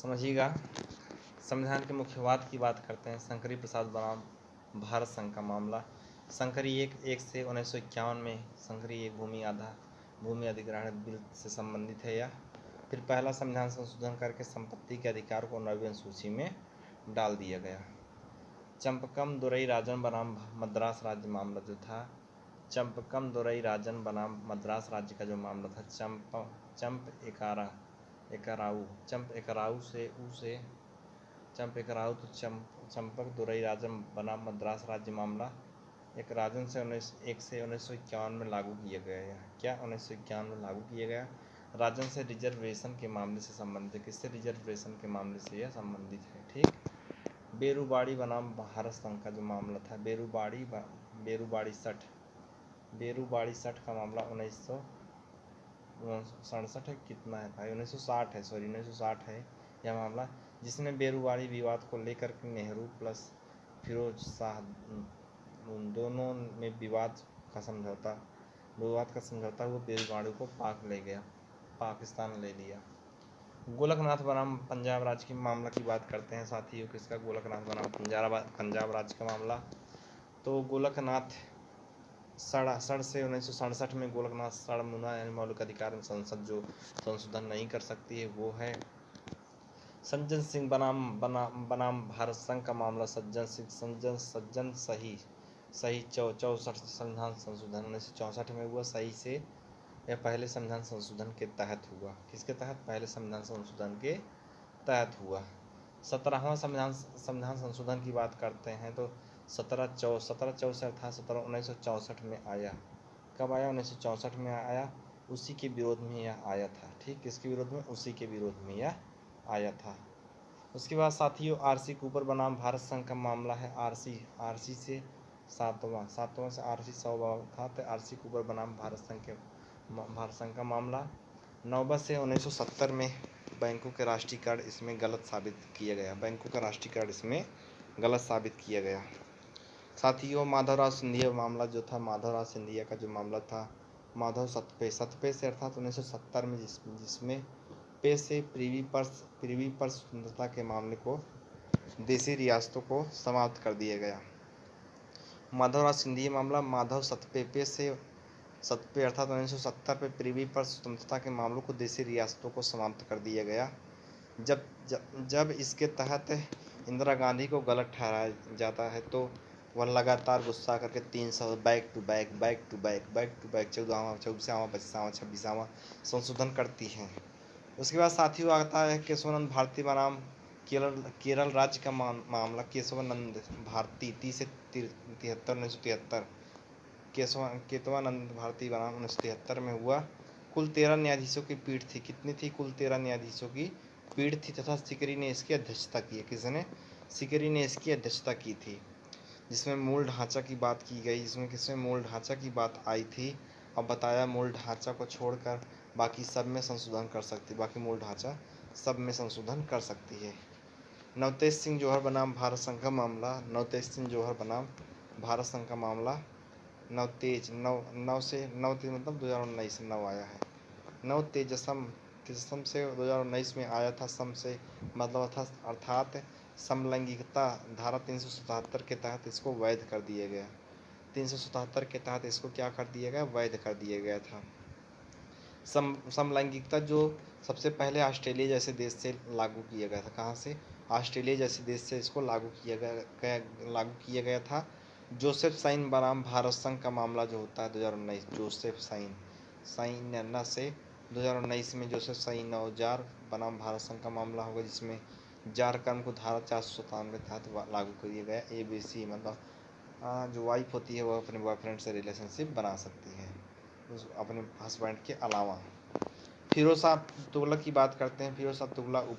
समझिएगा। संविधान के मुख्यवाद की बात करते हैं। शंकरी प्रसाद बनाम भारत संघ का मामला। शंकरी एक से 1951 में शंकरी एक भूमि अधिग्रहण बिल से संबंधित है। यह फिर पहला संविधान संशोधन करके संपत्ति के अधिकार को 9वीं अनुसूची में डाल दिया गया। चंपकम दुरई राजन बनाम मद्रास राज्य मामला जो था, चंपकम दुरई राजन बनाम मद्रास राज्य का जो मामला था, चंपक दुरई राजन बनाम मद्रास राज्य मामला एक राजन से 1951 में लागू किया गया। क्या 1951 में लागू किया गया? राजन से रिजर्वेशन के मामले से संबंधित। किससे? रिजर्वेशन के मामले से यह संबंधित है। ठीक। बेरुबाड़ी बनाम भारत संघ का जो मामला था, बेरुबाड़ी सठ का मामला 1967 है, कितना है भाई? 1960 है, 1960 है यह मामला, जिसमें बेरुबाड़ी विवाद को लेकर के नेहरू प्लस फिरोज शाह दोनों में विवाद का समझौता हुआ बेरुबाड़ी को पाकिस्तान ले लिया। गोलकनाथ बनाम पंजाब राज्य के मामला की बात करते हैं साथियों। किसका? गोलकनाथ बनाम पंजाब राज्य का मामला। तो गोलकनाथ सड़ से 1967 में गोलकनाथ सड़मुना यानी मौलिक अधिकार में संसद जो संशोधन नहीं कर सकती है वो है। सज्जन सिंह बनाम भारत संघ का मामला। सज्जन सही 64 संविधान संशोधन 1964 में हुआ। सही से यह पहले संविधान संशोधन के तहत हुआ। किसके तहत? पहले संविधान संशोधन के तहत हुआ। 17वां संविधान संशोधन की बात करते हैं तो 1764 अर्थात 1964 में आया। कब आया? 1964 में आया। उसी के विरोध में यह आया था। ठीक। किसके विरोध में? उसी के विरोध में यह आया था। उसके बाद साथियों आरसी कूपर बनाम भारत संघ का मामला है। आरसी से सातवां से आरसी 100 था तो आरसी कूपर बनाम भारत संघ का मामला। नवंबर से 1970 में बैंकों के राष्ट्रीयकरण इसमें गलत साबित किया गया। साथियों माधवराव सिंधिया मामला जो था, माधवराव सिंधिया का जो मामला था, माधव सतपे से अर्थात 1970 में जिसमें पे से प्रीवी पर स्वतंत्रता के मामले को देशी रियासतों को समाप्त कर दिया गया। माधवराव सिंधिया मामला माधव सतपे अर्थात 1970 पे प्रीवी पर स्वतंत्रता के मामलों को देशी रियासतों को समाप्त कर दिया गया। जब इसके तहत इंदिरा गांधी को गलत ठहराया जाता है तो वह लगातार गुस्सा करके 300 बैक टू बैक 14वां 24वां 25वां 26वां संशोधन करती हैं। उसके बाद साथियों आता है केशवानंद भारती बनाम केरल राज्य का मामला। केशवानंद भारती 30 से 73 1973 केशवानंद भारती बनाम 1973 में हुआ। कुल 13 न्यायाधीशों की पीठ थी। कितनी थी? कुल 13 न्यायाधीशों की पीठ थी तथा सिकरी ने इसकी अध्यक्षता की है। किसने? सिकरी ने इसकी अध्यक्षता की थी। जिसमें मूल ढांचा की बात की गई, किसमें मूल ढांचा की बात आई थी और बताया मूल ढांचा को छोड़कर बाकी सब में संशोधन कर सकती, बाकी मूल ढांचा सब में संशोधन कर सकती है। नवतेज सिंह जौहर बनाम भारत संघ का मामला। नवतेज सिंह जौहर बनाम भारत संघ का मामला। नवतेज मतलब 2019 से नव आया है। तेजसम से 2019 में आया था। सम से मतलब अर्थात समलैंगिकता धारा 377 के तहत इसको वैध कर दिया गया। 377 के तहत इसको क्या कर दिया गया? वैध कर दिया गया था। समलैंगिकता जो सबसे पहले ऑस्ट्रेलिया जैसे देश से लागू किया गया था। कहाँ से? ऑस्ट्रेलिया जैसे देश से इसको लागू किया गया था। जोसेफ साइन बनाम भारत संघ का मामला जो होता है 2019, जोसेफ साइन से 2019 में जोसेफ साइन औजार बनाम भारत संघ का मामला होगा, जिसमें जार कर्म को धारा 497 के तहत लागू किया गया। ABC मतलब जो वाइफ होती है वह अपने बॉयफ्रेंड से रिलेशनशिप बना सकती है अपने हस्बैंड के अलावा। फिरोज शाह तुगलक की बात करते हैं। फिरोज शाह तुगलक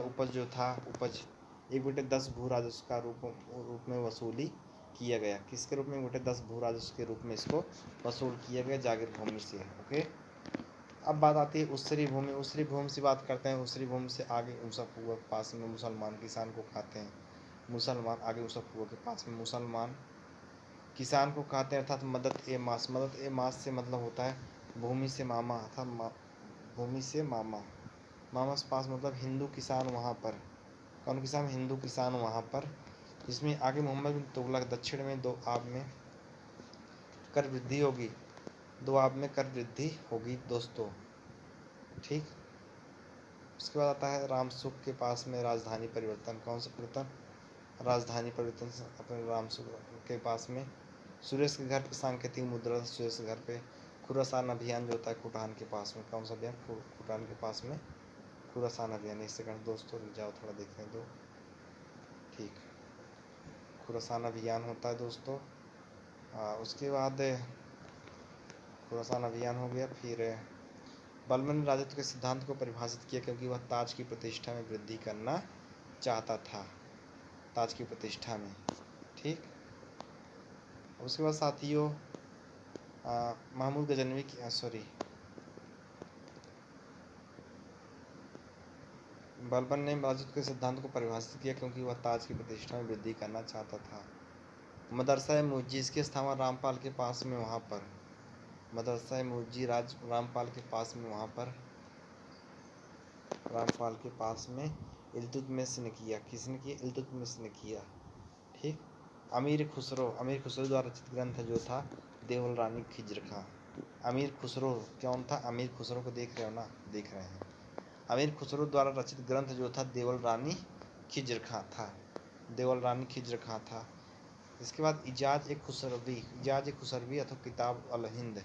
उपज जो था, उपज 1/10 भू राजस्व का रूप में वसूली किया गया। किसके रूप में? 1/10 भू राजस्व के रूप में इसको वसूल किया गया जागीर भूमि से। ओके। अब बात आती है उसरी भूमि से बात करते हैं। उसरी भूमि से आगे ऊसफ कुआं के पास में मुसलमान किसान को खाते हैं। आगे ऊसफ कुआं के पास में मुसलमान किसान को खाते हैं अर्थात मदद ए मास से मतलब होता है भूमि से मामा अर्थात भूमि से मामा। मामस पास मतलब हिंदू किसान वहाँ पर, कौन किसान? हिंदू किसान वहाँ पर। इसमें आगे मोहम्मद बिन तुगलक, दक्षिण में 2 आब में कर वृद्धि होगी, 2 आब में कर वृद्धि होगी दोस्तों, ठीक। उसके बाद आता है रामसुख के पास में राजधानी परिवर्तन, कौन सा परिवर्तन? राजधानी परिवर्तन अपने रामसुख के पास में। सुरेश के घर पे सांकेतिक मुद्रा, सुरेश के घर पे। खुरासान अभियान जो होता है कुटान के पास में, कौन सा अभियान? कुटान के पास में खुरासान अभियान। एक सेकंड दोस्तों रुक जाओ, थोड़ा देखने दो, ठीक। खुरासान अभियान होता है दोस्तों। उसके बाद खुरासान अभियान हो गया। फिर बलबन ने राजत्व के सिद्धांत को परिभाषित किया क्योंकि वह ताज की प्रतिष्ठा में वृद्धि करना चाहता था, ताज की प्रतिष्ठा में, ठीक। उसके बाद साथियों महमूद गजनवी की बलबन ने राजत्व के सिद्धांत को परिभाषित किया क्योंकि वह ताज की प्रतिष्ठा में वृद्धि करना चाहता था। मदरसा मुज्जी, इसकी स्थापना रामपाल के पास में वहाँ पर, मदरसा मुज्जी रामपाल के पास में वहाँ पर, रामपाल के पास में इल्तुतमिश ने किया। किसने किया? इल्तुतमिश ने किया, ठीक। अमीर खुसरो द्वारा रचित ग्रंथ जो था देवल रानी खिज्र खां। अमीर खुसरो कौन था? अमीर खुसरो को देख रहे हो ना? देख रहे हैं। अमीर खुसरो द्वारा रचित ग्रंथ जो था देवल रानी खिज्र खां था, देवल रानी खिज्र खां था। इसके बाद इजाज ए खुसरवी अथवा किताब अल हिंद,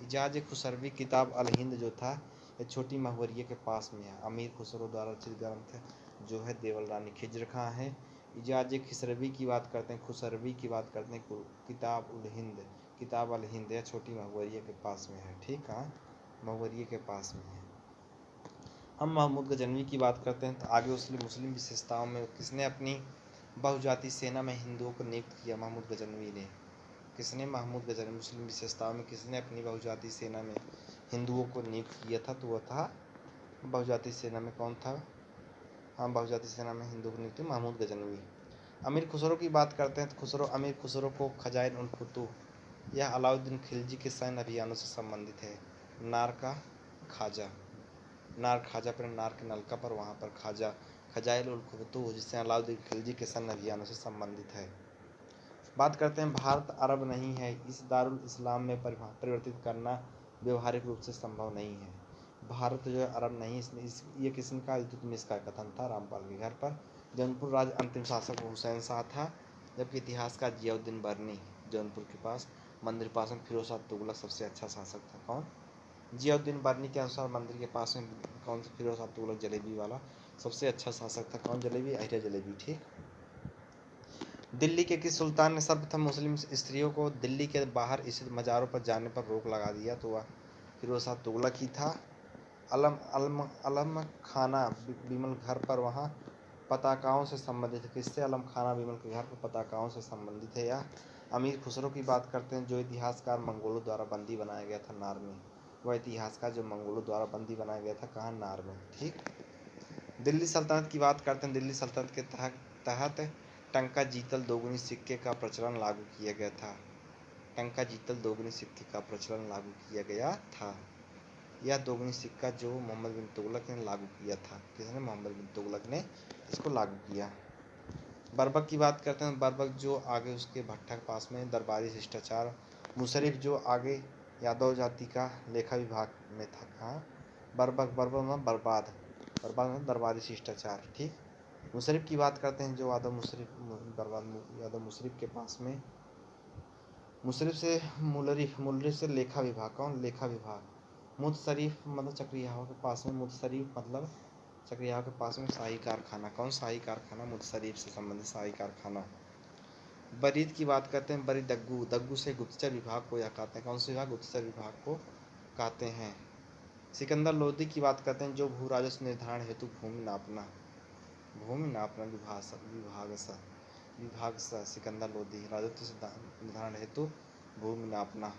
इजाज ए खुसरवी किताब अल हिंद जो था ये छोटी महवरिये के पास में है। अमीर खुसरो द्वारा रचित ग्रंथ जो है देवल रानी खिज्र खां है। इजाज ए खुसरवी की बात करते हैं, खुसरवी की बात करते हैं, किताब अल हिंद या छोटी महवरिये के पास में है, ठीक। हाँ, महवरिये के पास में है। हम महमूद गजनवी की बात करते हैं तो आगे उसने मुस्लिम विशेषताओं में किसने अपनी बहुजाति सेना में हिंदुओं को नियुक्त किया? महमूद गजनवी ने। किसने? महमूद गजनवी। मुस्लिम विशेषताओं में किसने अपनी बहुजाति सेना में हिंदुओं को नियुक्त किया था? तो वह था बहुजाति सेना में, कौन था? हाँ, बहुजाति सेना में हिंदू को नियुक्त महमूद गजनवी। अमीर खुसरो की बात करते हैं तो अमीर खुसरो को खजाइन उल फुतूह यह अलाउद्दीन खिलजी के सैन्य अभियानों से संबंधित है। नार का खाजा, नार खाजा पर, नार के नलका पर, वहाँ पर खाजा, खजाइल उल फुतूह जिससे अलाउद्दीन खिलजी के सैन्य अभियानों से संबंधित है। बात करते हैं भारत अरब नहीं है, इस दारुल इस्लाम में परिवर्तित करना व्यवहारिक रूप से संभव नहीं है। भारत जो है अरब नहीं, ये किसका? इल्तुतमिश का कथन था रामपाल के घर पर। जौनपुर राज्य अंतिम शासक हुसैन शाह था, जबकि इतिहासकार जियाउद्दीन बर्नी जौनपुर के पास मंदिर पास में फिरोज शाह तुगलक सबसे अच्छा शासक था। कौन? जियाउद्दीन बर्नी के अनुसार मंदिर के पास में कौन सा? फिरोज शाह तुगलक जलेबी वाला सबसे अच्छा शासक था। कौन जलेबी? अहिरा जलेबी, ठीक। दिल्ली के किस सुल्तान ने सर्वप्रथम मुस्लिम स्त्रियों को दिल्ली के बाहर स्थित मज़ारों पर जाने पर रोक लगा दिया? तो वह फिरोज शाह तुगलक ही था। अलम खाना बिमल घर पर वहाँ पताकाओं से संबंधित है। किससे? अलम खाना बिमल के घर पर पताकाओं से संबंधित है। या अमीर खुसरो की बात करते हैं जो इतिहासकार मंगोलों द्वारा बंदी बनाया गया था नार में, वह इतिहासकार जो मंगोलों द्वारा बंदी बनाया गया था कहाँ? नार में, ठीक। दिल्ली सल्तनत की बात करते हैं। दिल्ली सल्तनत के तहत टंका जीतल दोगुनी सिक्के का प्रचलन लागू किया गया था। टंका जीतल दोगुनी सिक्के का प्रचलन लागू किया गया था। यह दोगुनी सिक्का जो मोहम्मद बिन तुगलक ने लागू किया था। किसने? मोहम्मद बिन तुगलक ने इसको लागू किया। बर्बक की बात करते हैं। बर्बक जो आगे उसके भट्टा के पास में दरबारी शिष्टाचार। मुशर्रिफ जो आगे यादव जाति का लेखा विभाग में था। कहाँ? बर्बक मतलब बर्बाद मतलब दरबारी शिष्टाचार, ठीक। मुशर्रिफ की बात करते हैं जो यादव मुशर्रिफ के पास में, मुशर्रिफ से मुलरिफ से लेखा विभाग। कौन? लेखा विभाग। मुतशरीफ मतलब चक्रियाहों के पास में, मुतशरीफ मतलब चक्रियाहों के पास में शाही कारखाना। कौन? शाही कारखाना, मुतशरीफ से संबंधित शाही कारखाना। बरीद की बात करते हैं। बरीद दग्गू से गुप्तचर विभाग को यह कहते हैं। कौन से विभाग? गुप्तचर विभाग को कहते हैं। सिकंदर लोदी की बात करते हैं जो भू राजस्व निर्धारण हेतु भूमि नापना विभाग सा सिकंदर लोदी राजस्व निर्धारण हेतु भूमि नापना।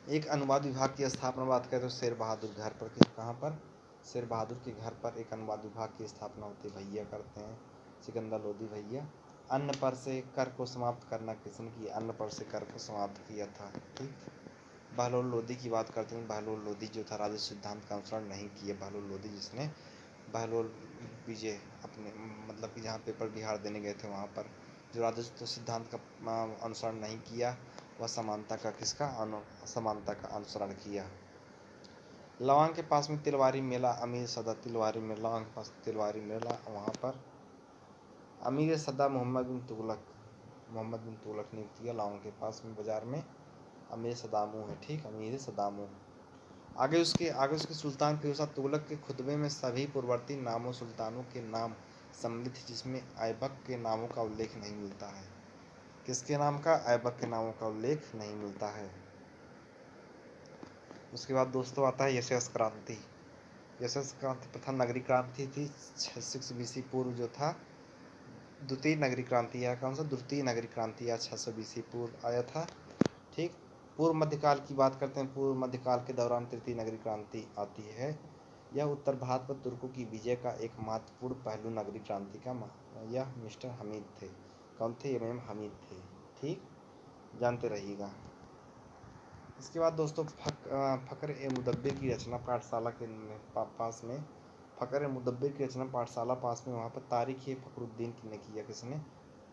एक अनुवाद विभाग की स्थापना बात करें तो शेर बहादुर घर पर, कहाँ पर? शेर बहादुर के घर पर एक अनुवाद विभाग की स्थापना होती भैया करते हैं, सिकंदर लोदी भैया। अन्न पर से कर को समाप्त करना किसने किया? अन्न पर से कर को समाप्त किया था, ठीक। बहलोल लोदी की बात करते हैं, बहलोल लोदी जो था राजस्व सिद्धांत का अनुसरण नहीं किया। बहलोल लोदी जिसने बहलोल विजय अपने मतलब कि जहाँ पेपर बिहार देने गए थे वहाँ पर जो राजस्व सिद्धांत का अनुसरण नहीं किया, वह समानता का समानता का अनुसरण किया। लवांग के पास में तिलवारी मेला, अमीर सदा तिलवारी मेला, लवांग के पास तिलवारी मेला, वहाँ पर अमीर सदा मोहम्मद बिन तुगलक नियुक्त किया। लवांग के पास में बाजार में अमीर सदामू है, ठीक, अमीर सदामू। आगे उसके सुल्तान फिरोज शाह तुगलक के खुतबे में सभी पूर्ववर्ती नामों सुल्तानों के नाम सम्मिलित है, जिसमें ऐबक के नामों का उल्लेख नहीं मिलता है। किसके नाम का? ऐबक के नामों का उल्लेख नहीं मिलता है। उसके बाद दोस्तों आता है यशस क्रांति। यशस क्रांति प्रथम नगरी क्रांति थी 600 BC पूर्व जो था द्वितीय नगरी क्रांति या कौन सा द्वितीय नगरी क्रांति या 600 BC पूर्व आया था, ठीक। पूर्व मध्यकाल की बात करते हैं, पूर्व मध्यकाल के दौरान तृतीय नगरी क्रांति आती है। यह उत्तर भारत पर तुर्कों की विजय का एक महत्वपूर्ण पहलू नगरी क्रांति का यह मिस्टर हमीद थे। कौन थे? इमाम हमीद थे, ठीक, जानते रहिएगा। इसके बाद दोस्तों फ़क्र ए मुदब्बिर की रचना पाठशाला के पास में, फ़क्र ए मुदब्बिर की रचना पाठशाला पास में, वहाँ पर तारीख़ फ़खरुद्दीन ने किया। किसने?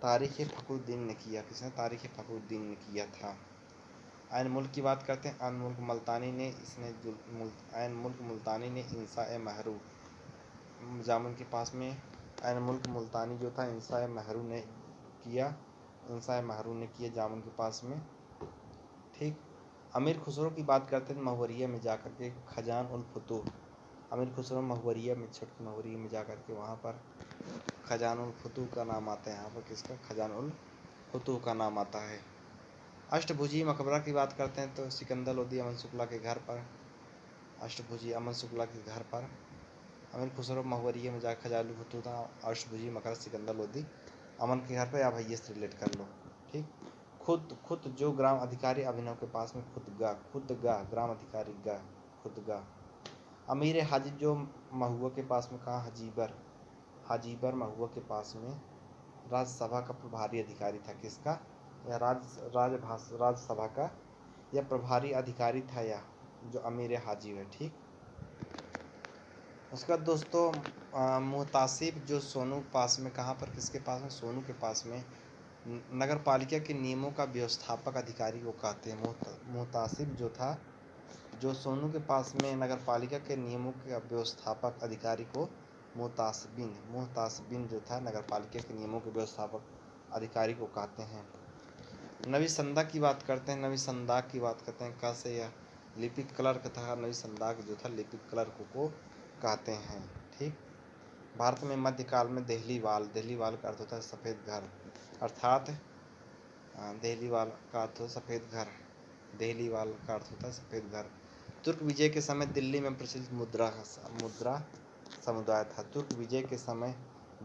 तारीख़ फ़खरुद्दीन ने किया। किसने? तारीख़ फ़खरुद्दीन ने किया था। ऐन मुल्क की बात करते हैं, ऐन मुल्क मुल्तानी ने ऐन मुल्क मुल्तानी ने इंसा महरू जामुन के पास में ऐन मुल्क मुल्तानी जो था इंसा महरू ने किया, इंसा महरू ने किया जामुन के पास में, ठीक। अमीर खुसरो की बात करते हैं, महुवरिया में जाकर के खजान उल फुतूह, अमीर खुसरो महुवरिया में छोटी महुवरिया में जाकर के वहाँ पर खजान उल फुतूह का नाम आता है। यहाँ पर किसका? खजान उल फुतूह का नाम आता है। अष्टभुजी मकबरा की बात करते हैं तो सिकंदर लोदी अमन शुक्ला के घर पर, अष्टभुजी अमन शुक्ला के घर पर अमीर खुसरो महुवरिया में जाकर खजान उल फुतूह था। अष्टभुजी मकबरा सिकंदर लोदी अमन के घर पर, या भैया से रिलेट कर लो, ठीक। खुद जो ग्राम अधिकारी अभिनव के पास में खुदगा ग्राम अधिकारी गा खुदगा। अमीर हाजिब जो महुआ के पास में, कहाँ? हाजीबर महुआ के पास में राज्यसभा का प्रभारी अधिकारी था। किसका? या राज्यसभा का यह प्रभारी अधिकारी था, या जो अमीर हाजिब है, ठीक। उसके बाद दोस्तों मुहतासिब जो सोनू पास में, कहाँ पर? किसके पास में? सोनू के पास में नगर पालिका के नियमों का व्यवस्थापक अधिकारी को कहते हैं। मुहतासिब जो था, जो सोनू के पास में नगर पालिका के नियमों के व्यवस्थापक अधिकारी को मुहतासिबिन जो था नगर पालिका के नियमों के व्यवस्थापक अधिकारी को कहते हैं। नबी संदाक की बात करते हैं, नबी संदाक की बात करते हैं, कैसे? यह लिपिक क्लर्क था। नबी संदाक जो था लिपिक क्लर्क को कहते हैं, ठीक। भारत में मध्यकाल में देहलीवाल का अर्थ होता है सफ़ेद घर, अर्थात देहलीवाल का अर्थ होता है सफ़ेद घर, देहलीवाल का अर्थ होता है सफ़ेद घर। तुर्क विजय के समय दिल्ली में प्रचलित मुद्रा समुदाय था। तुर्क विजय के समय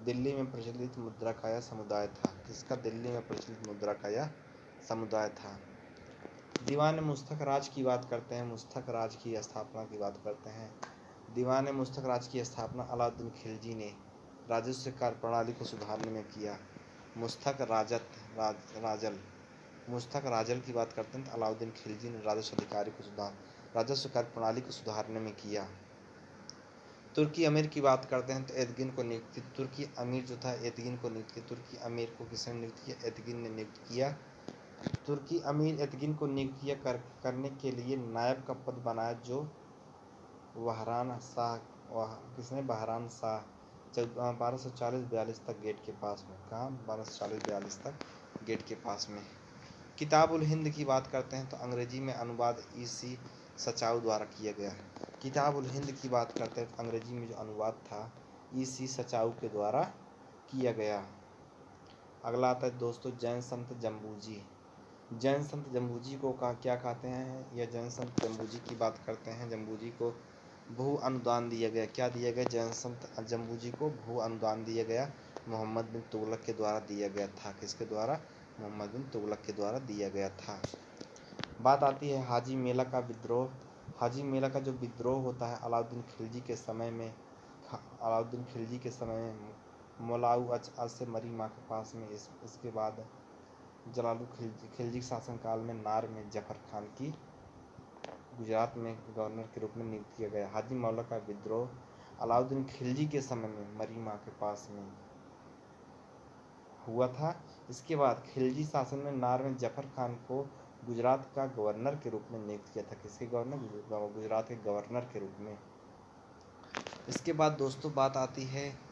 दिल्ली में प्रचलित मुद्रा का यह समुदाय था। किसका? दिल्ली में प्रचलित मुद्रा का यह समुदाय था। दीवान मुस्तक राज की बात करते हैं, मुस्तक राज की स्थापना की बात करते हैं। दीवान मुस्तक राज की स्थापना अलाउद्दीन खिलजी ने राजस्व कार्य प्रणाली को सुधारने में किया। मुस्तक राजल की बात करते हैं तो अलाउद्दीन खिलजी ने राजस्व कार्य प्रणाली को सुधारने में किया। तुर्की अमीर की बात करते हैं तो एतगिन को नियुक्त किया। तुर्की अमीर जो था एतगिन को नियुक्त किया। तुर्की अमीर को किसने नियुक्त किया? एतगिन ने नियुक्त किया। तुर्की अमीर एतगिन को नियुक्त किया करने के लिए नायब का पद बनाया, जो बहरान शाह, किसने? बहरान शाह 1240-42 तक गेट के पास में, कहाँ? 1240-42 तक गेट के पास में। किताब उल हिंद की बात करते हैं तो अंग्रेजी में अनुवाद E.C. सचाऊ द्वारा किया गया। किताब उल हिंद की बात करते हैं तो अंग्रेजी में जो अनुवाद था E.C. सचाऊ के द्वारा किया गया। अगला आता है दोस्तों जैन संत जम्बूजी। जैन संत जम्बूजी को क्या कहते हैं? यह जैन संत जम्बूजी की बात करते हैं। जम्बूजी को भू अनुदान दिया गया। क्या दिया गया? जैन संत जम्बूजी को भू अनुदान दिया गया, मोहम्मद बिन तुगलक के द्वारा दिया गया था। किसके द्वारा? मोहम्मद बिन तुगलक के द्वारा दिया गया था। बात आती है हाजी मेला का विद्रोह। हाजी मेला का जो विद्रोह होता है अलाउद्दीन खिलजी के समय में, मोलाऊ अच से मरी माँ के पास में। इसके बाद जलालू खिलजी शासनकाल में नार में जफर खान की गुजरात में गवर्नर के रूप में नियुक्त किया गया। हाजी मौला का विद्रोह अलाउद्दीन खिलजी के समय में मरीमा के पास में हुआ था। इसके बाद खिलजी शासन में नार में जफर खान को गुजरात का गवर्नर के रूप में नियुक्त किया था। किसके गवर्नर? गुजरात के गवर्नर के रूप में। इसके बाद दोस्तों बात आती है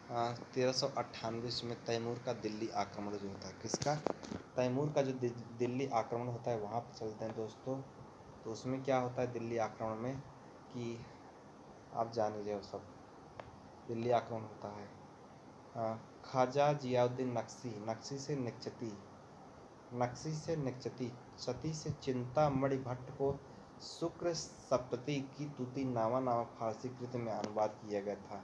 1398 में तैमूर का दिल्ली आक्रमण जो होता है। किसका? तैमूर का जो दिल्ली आक्रमण होता है वहाँ पर चलते हैं दोस्तों। तो उसमें क्या होता है दिल्ली आक्रमण में कि आप जान ही रहे हो सब। दिल्ली आक्रमण होता है ख्वाजा जियाउद्दीन नक्शी, नक्शी से निकचती, सती से चिंतामणि भट्ट को शुक्र सप्तती की तूती नामा नामक फारसी कृति में अनुवाद किया गया था।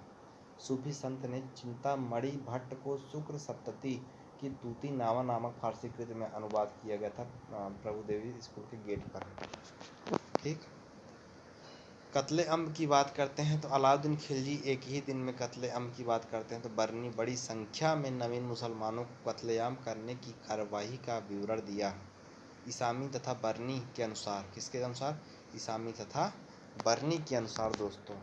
सूफी संत ने चिंतामणि भट्ट को शुक्र सप्तती की तूती नामा नामक फारसी कृति में अनुवाद किया गया था प्रभु देवी स्कूल के गेट पर। ठीक। कत्ले अम्ब की बात करते हैं तो अलाउद्दीन खिलजी एक ही दिन में कत्ले अम्ब की बात करते हैं तो बरनी बड़ी संख्या में नवीन मुसलमानों को कत्लेआम करने की कार्यवाही का विवरण दिया। इसामी तथा बरनी के अनुसार। किसके अनुसार? इसामी तथा बरनी के अनुसार दोस्तों।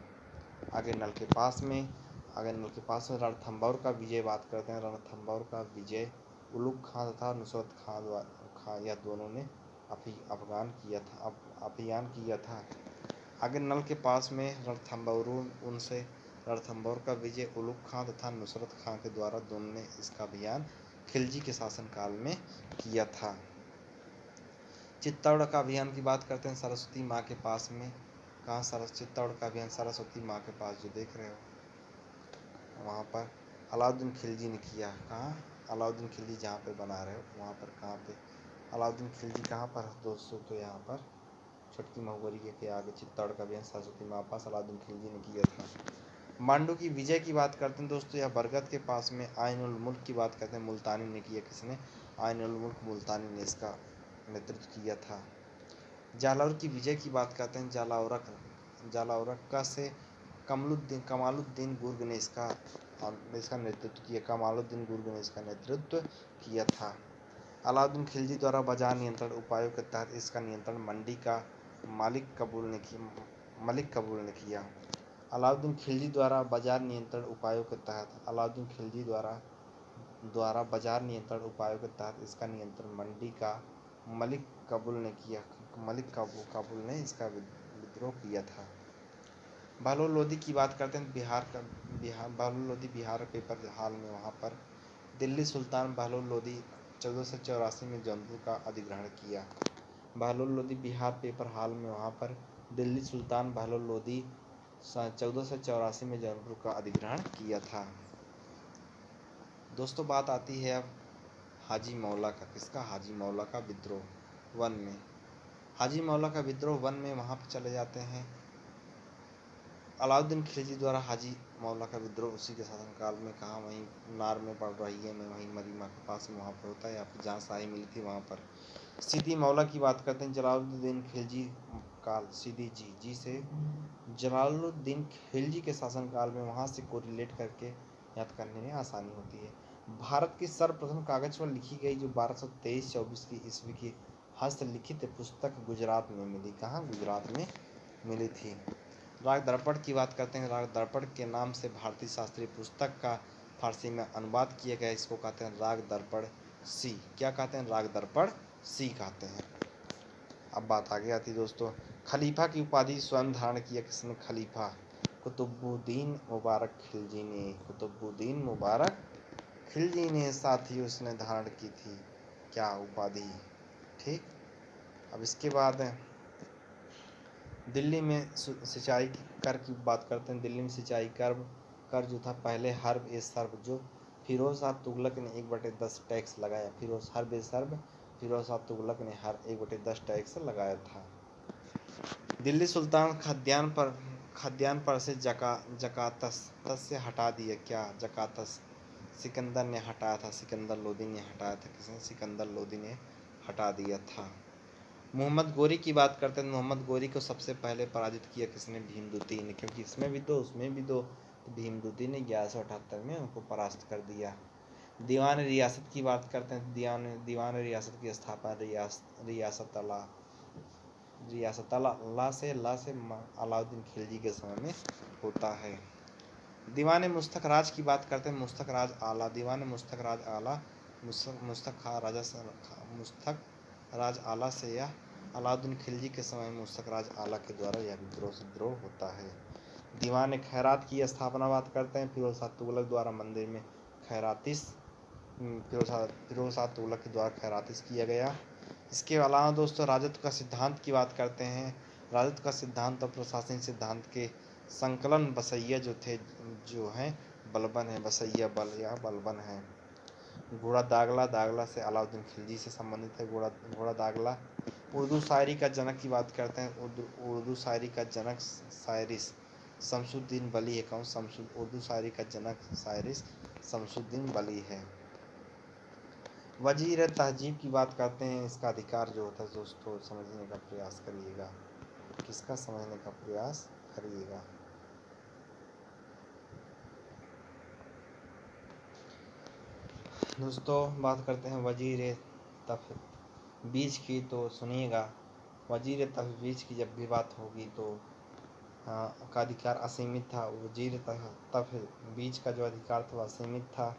आगे नल के पास में रणथंभौर का विजय बात करते हैं। रणथंभौर का विजय उलुग खां तथा नुसरत खां यह दोनों ने अभियान किया था। आगे नल के पास में रणथंभौर का विजय उलुग खां तथा नुसरत खां के द्वारा दोनों ने इसका अभियान खिलजी के शासनकाल में किया था। चित्तौड़ का अभियान की बात करते हैं सरस्वती माँ के पास में। कहाँ? चित्तौड़ का अभियान सरस्वती माँ के पास जो देख रहे हो वहाँ पर अलाउद्दीन खिलजी ने किया। कहाँ? अलाउद्दीन खिलजी जहाँ पे बना रहे हो वहाँ पर कहाँ पे अलाउद्दीन खिलजी कहाँ पर दोस्तों? तो यहाँ पर छोटकी महुवरी के आगे चित्तौड़ का अभियान सरस्वती माँ पास अलाउद्दीन खिलजी ने किया था। मांडू की विजय की बात करते हैं दोस्तों। यह बरगद के पास में आइनुल मुल्क की बात करते हैं मुल्तानी ने किया। किसने? आइनुल मुल्क मुल्तानी ने इसका नेतृत्व किया था। जालौर की विजय की बात करते हैं। जालौरक्का से कमालुद्दीन गुर्ग ने इसका नेतृत्व किया। कमालुद्दीन गुर्ग ने इसका नेतृत्व किया था। अलाउद्दीन खिलजी द्वारा बाजार नियंत्रण उपायों के तहत इसका नियंत्रण मंडी का मलिक कबूल ने किया। अलाउद्दीन खिलजी द्वारा बाजार नियंत्रण उपायों के तहत इसका नियंत्रण मंडी का मलिक काबुल ने किया। मलिक काबुल ने इसका विद्रोह किया था। बहलोल लोदी की बात करते हैं। बहलोल लोदी बिहार पेपर हाल में वहाँ पर दिल्ली सुल्तान बहलोल लोदी 1484 में जौनपुर का अधिग्रहण किया। बहलोल लोदी बिहार पेपर हाल में वहाँ पर दिल्ली सुल्तान बहलोल लोदी 1484 में जौनपुर का अधिग्रहण किया था। दोस्तों बात आती है अब हाजी मौला का। किसका? हाजी मौला का विद्रोह वन में। हाजी मौला का विद्रोह वन में वहाँ पर चले जाते हैं। अलाउद्दीन खिलजी द्वारा हाजी मौला का विद्रोह उसी के शासनकाल में कहाँ? वहीं नार में पड़ रही है में वहीं मरीमा के पास में वहाँ पर होता है या फिर जहाँ शाही मिली थी वहाँ पर। सीदी मौला की बात करते हैं। जलालुद्दीन खिलजी काल सीदी जी से जलालुद्दीन खिलजी के शासनकाल में वहाँ से कोरिलेट करके याद करने में आसानी होती है। भारत की सर्वप्रथम कागज पर लिखी गई जो 1223-24 की ईस्वी की हस्तलिखित पुस्तक गुजरात में मिली। कहाँ? गुजरात में मिली थी। राग दर्पण की बात करते हैं। राग दर्पण के नाम से भारतीय शास्त्रीय पुस्तक का फारसी में अनुवाद किया गया। इसको कहते हैं राग दर्पण सी। क्या कहते हैं? राग दर्पण सी कहते हैं। अब बात आगे आती दोस्तों। खलीफा की उपाधि स्वयं धारण किया। किसने? खलीफा कुतुबुद्दीन मुबारक खिलजी ने। कुतुबुद्दीन मुबारक खिलजी ने साथ ही उसने धारण की थी क्या? उपाधि। ठीक। अब इसके बाद दिल्ली में सिंचाई कर की बात करते हैं। दिल्ली में सिंचाई कर जो था पहले हर्ब ए सर्ब जो फिरोज शाह तुगलक ने 1/10 टैक्स लगाया। फिरोज शाह तुगलक ने 1/10 टैक्स लगाया था। दिल्ली सुल्तान खाद्यान्न पर से जकातस से हटा दिया। क्या? जकातस सिकंदर ने हटाया था। सिकंदर लोदी ने हटाया था। किसने? सिकंदर लोदी ने हटा दिया था। मोहम्मद गोरी की बात करते हैं। मोहम्मद गोरी को सबसे पहले पराजित किया किसने? भीमदूती ने। क्योंकि इसमें भी दो उसमें भी दो, तो भीमदूती ने 1178 में उनको परास्त कर दिया। दीवान रियासत की बात करते हैं। दीवान रियासत की स्थापना रियासत। ला से अलाउद्दीन खिलजी के समय में होता है। दीवान मुस्तक राज की बात करते हैं। मुस्तक राज आला, दीवान मुस्तक राज आला, मुस्तक राज आला से यह अलाउद्दीन खिलजी के समय में मुस्तक राज आला के द्वारा यह विद्रोह होता है। दीवान खैरात की स्थापना बात करते हैं। फिरोज शाह तुगलक द्वारा मंदिर में खैरातिस फिरोज शाह तुगलक के द्वारा खैरातिस किया गया। इसके अलावा दोस्तों राजत्व का सिद्धांत की बात करते हैं। राजत्व का सिद्धांत और प्रशासनिक सिद्धांत के संकलन बसैया जो हैं बलबन है, बसैया बल या बलबन है। घोड़ा दागला से अलाउद्दीन खिलजी से संबंधित है। घोड़ा दागला। उर्दू शायरी का जनक की बात करते हैं। उर्दू शायरी का जनक शायरिस शमसुद्दीन बली है। कौन? उर्दू शायरी का जनक शायरिस शमसुद्दीन बली है। वजीर तहजीब की बात करते हैं। इसका अधिकार जो होता है दोस्तों समझने का प्रयास करिएगा। किसका समझने का प्रयास करिएगा। दोस्तों बात करते हैं वजीर तफवीज की, तो सुनिएगा। वजीर तफवीज की जब भी बात होगी तो का अधिकार असीमित था। वजीर तफवीज का जो अधिकार था वह असीमित था।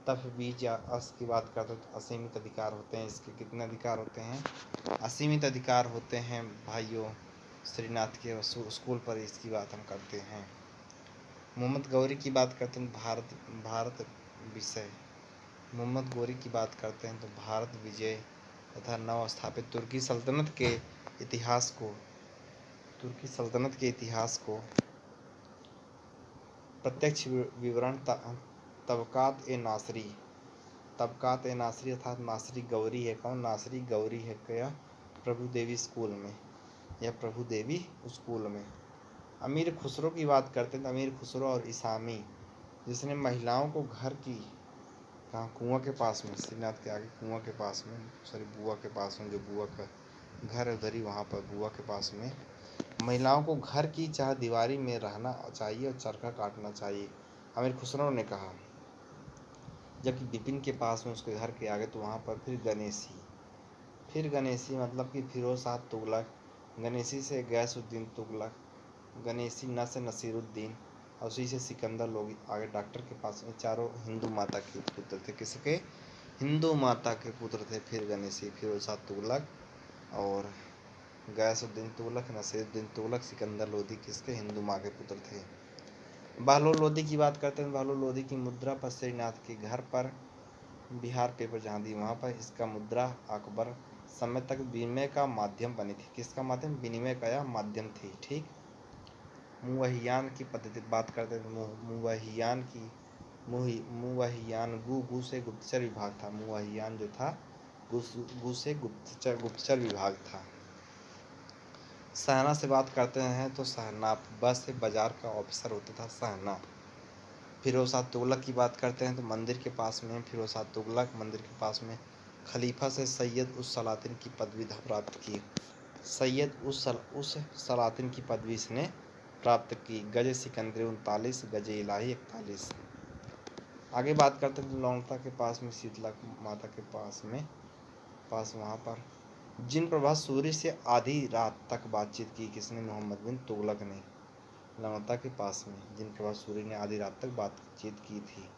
तफवीज या की बात करते हैं तो असीमित अधिकार होते हैं। इसके कितने अधिकार होते हैं? असीमित अधिकार होते हैं भाइयों। श्रीनाथ के स्कूल पर इसकी बात हम करते हैं। मोहम्मद गौरी की बात करते हैं। भारत विषय मोहम्मद गौरी की बात करते हैं तो भारत विजय तथा नव स्थापित तुर्की सल्तनत के इतिहास को प्रत्यक्ष विवरण तबकात ए नासरी अर्थात नासरी गौरी है। कौन? नासरी गौरी है। क्या? प्रभु देवी स्कूल में। अमीर खुसरो की बात करते हैं तो अमीर खुसरो और इसामी जिसने महिलाओं को घर की कहाँ कुआं के पास में, श्रीनाथ के आगे कुआं के पास में, बुआ के पास में, जो बुआ का घर है उधर ही वहाँ पर बुआ के पास में महिलाओं को घर की चाहे दीवारी में रहना चाहिए और चरखा काटना चाहिए, अमीर खुसरो ने कहा। जबकि बिपिन के पास में उसके घर के आगे तो वहाँ पर फिर गणेशी मतलब कि फिरोज शाह तुगलक, गणेशी से गैसुद्दीन तुगलक, गणेशी न से नसीरुद्दीन और उसी से सिकंदर लोग आगे डॉक्टर के पास में चारों हिंदू माता के पुत्र थे। किसके? हिंदू माता के पुत्र थे। फिर गणेशी, फिरोज शाह तुगलक और गैसुद्दीन तुगलक, नसीरुद्दीन तुगलक, सिकंदर लोदी किसके? हिंदू माँ के पुत्र थे। बहलोल लोदी की बात करते हैं। बहलोल लोदी की मुद्रा पर श्रीनाथ के घर पर बिहार पेपर जहाँ दी वहाँ पर इसका मुद्रा अकबर समय तक विनिमय का माध्यम बनी थी। किसका माध्यम? विनिमय का यह माध्यम थी। ठीक। मुवहियान की पद्धति बात करते हैं। मुवहियान गु से गुप्तचर विभाग था। मुवहियान जो था गु से गुप्तचर विभाग था। सहना से बात करते हैं तो सहना बस से बाजार का ऑफिसर होता था सहना। फिरोज शाह तुगलक की बात करते हैं तो मंदिर के पास में फिरोज शाह तुगलक मंदिर के पास में खलीफा से सैयद उस सलातिन की पदवी प्राप्त की। सैयद उस सलातिन की पदवी इसने प्राप्त की। गजे सिकंदरी 39, गजे इलाही 41। आगे बात करते हैं लौंगता के पास में शीतला माता के पास वहाँ पर जिन प्रभा सूरी से आधी रात तक बातचीत की। किसने? मोहम्मद बिन तुगलक ने। लौंगता के पास में जिन प्रभा सूरी ने आधी रात तक बातचीत की थी।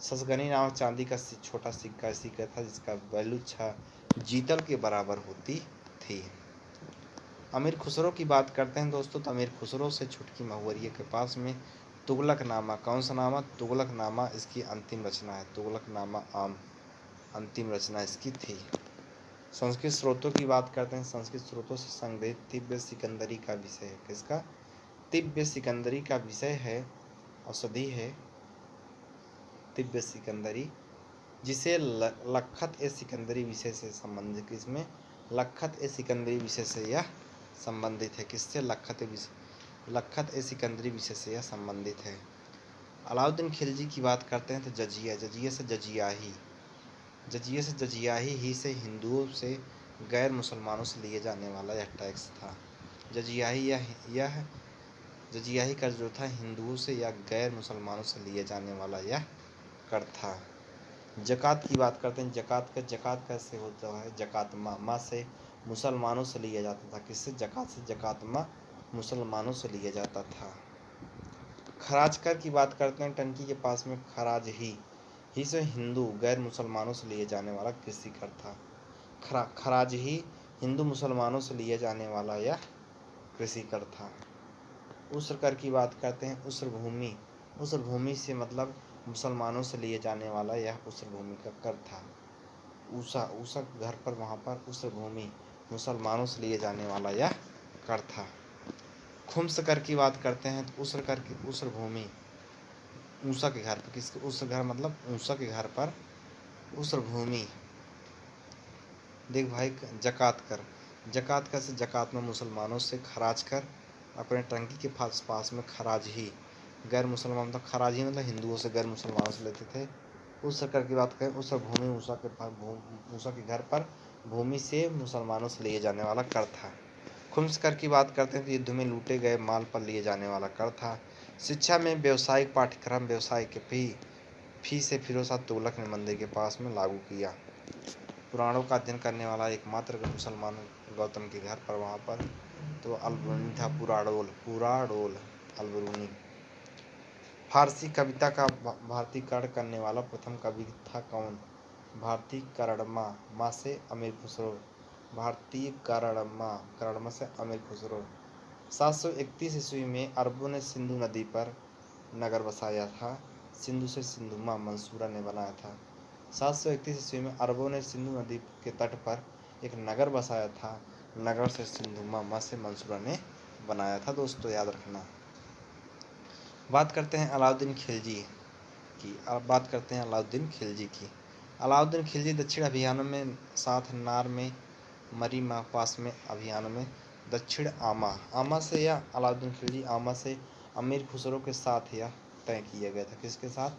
ससगनी नामक चांदी का छोटा सिक्का था जिसका वैल्यू 6 जीतल के बराबर होती थी। अमीर खुसरो की बात करते हैं दोस्तों तो अमीर खुसरो से छुटकी महुवरिया के पास में तुगलकनामा, कौन सा नामा? तुगलकनामा इसकी अंतिम रचना है। तुगलकनामा अंतिम रचना इसकी थी। संस्कृत स्रोतों की बात करते हैं। संस्कृत स्रोतों से संग्रहित तिब्बत सिकंदरी का विषय है। किसका? तिब्बत सिकंदरी का विषय है, औषधि है तिब्बत सिकंदरी, जिसे लखत ए सिकंदरी विषय से संबंधित। इसमें लखत ए सिकंदरी विषय से यह संबंधित है। किससे? लखत ए सिकंदरी विषय से यह संबंधित है। अलाउद्दीन खिलजी की बात करते हैं तो जजिया से जजियाही से हिंदुओं से गैर मुसलमानों से लिए जाने वाला यह टैक्स था। जजियाही कर जो था हिंदुओं से या गैर मुसलमानों से लिए जाने वाला यह कर था। जकात की बात करते हैं। जकात कैसे होता है? जकात मा से मुसलमानों से लिया जाता था। किससे? ज़कात से। ज़कातमा मुसलमानों से लिया जाता था। खराज कर की बात करते हैं, टंकी के पास में खराज ही से हिंदू गैर मुसलमानों से लिए जाने वाला कृषि कर था। खराज ही हिंदू मुसलमानों से लिए जाने वाला यह कृषि कर था। उसर कर की बात करते हैं, उसर भूमि से मतलब मुसलमानों से लिए जाने वाला यह उसर भूमि का कर था। ऊषा घर पर, वहाँ पर उसर भूमि मुसलमानों से लिए जाने वाला यह कर था। खुम्स कर की बात करते हैं तो उसर कर की उसर भूमि ऊषा के घर पर, किसके? उसर घर मतलब ऊषा के घर पर उसर भूमि। देख भाई, जकात कर से जकात में मुसलमानों से खराज कर अपने टंकी के पास में खराज ही गैर मुसलमान, मतलब खराज ही मतलब हिंदुओं से गैर मुसलमानों से लेते थे। उस सरकार की बात करें, उस भूमि ऊषा के घर पर भूमि से मुसलमानों से लिए जाने वाला कर था। खुम्स कर की बात करते हैं तो युद्ध में लूटे गए माल पर लिए जाने वाला कर था। शिक्षा में व्यावसायिक पाठ्यक्रम व्यवसाय के फी से फिरोज शाह तुगलक ने मंदिर के पास में लागू किया। पुराणों का अध्ययन करने वाला एकमात्र मुसलमान गौतम के घर पर, वहाँ पर तो अलबरूनी था। पुराडोल अलबरूनी। फारसी कविता का भारतीकरण करने वाला प्रथम कवि था कौन? भारतीकरणमा माँ से अमीर खुसरो। भारतीकरणमा से अमीर खुसरो। 731 ईस्वी में अरबों ने सिंधु नदी पर नगर बसाया था। सिंधु से सिंधुमा मंसूरा ने बनाया था। 731 ईस्वी में अरबों ने सिंधु नदी के तट पर एक नगर बसाया था। नगर से सिंधुमा से मंसूरा ने बनाया था। दोस्तों याद रखना। बात करते हैं अलाउद्दीन खिलजी की। अब बात करते हैं अलाउद्दीन खिलजी की। अलाउद्दीन खिलजी दक्षिण अभियानों में साथ नार में मरीमा पास में अभियानों में दक्षिण आमा से या अलाउद्दीन खिलजी आमा से अमीर खुसरो के साथ यह तय किया गया था। किसके साथ?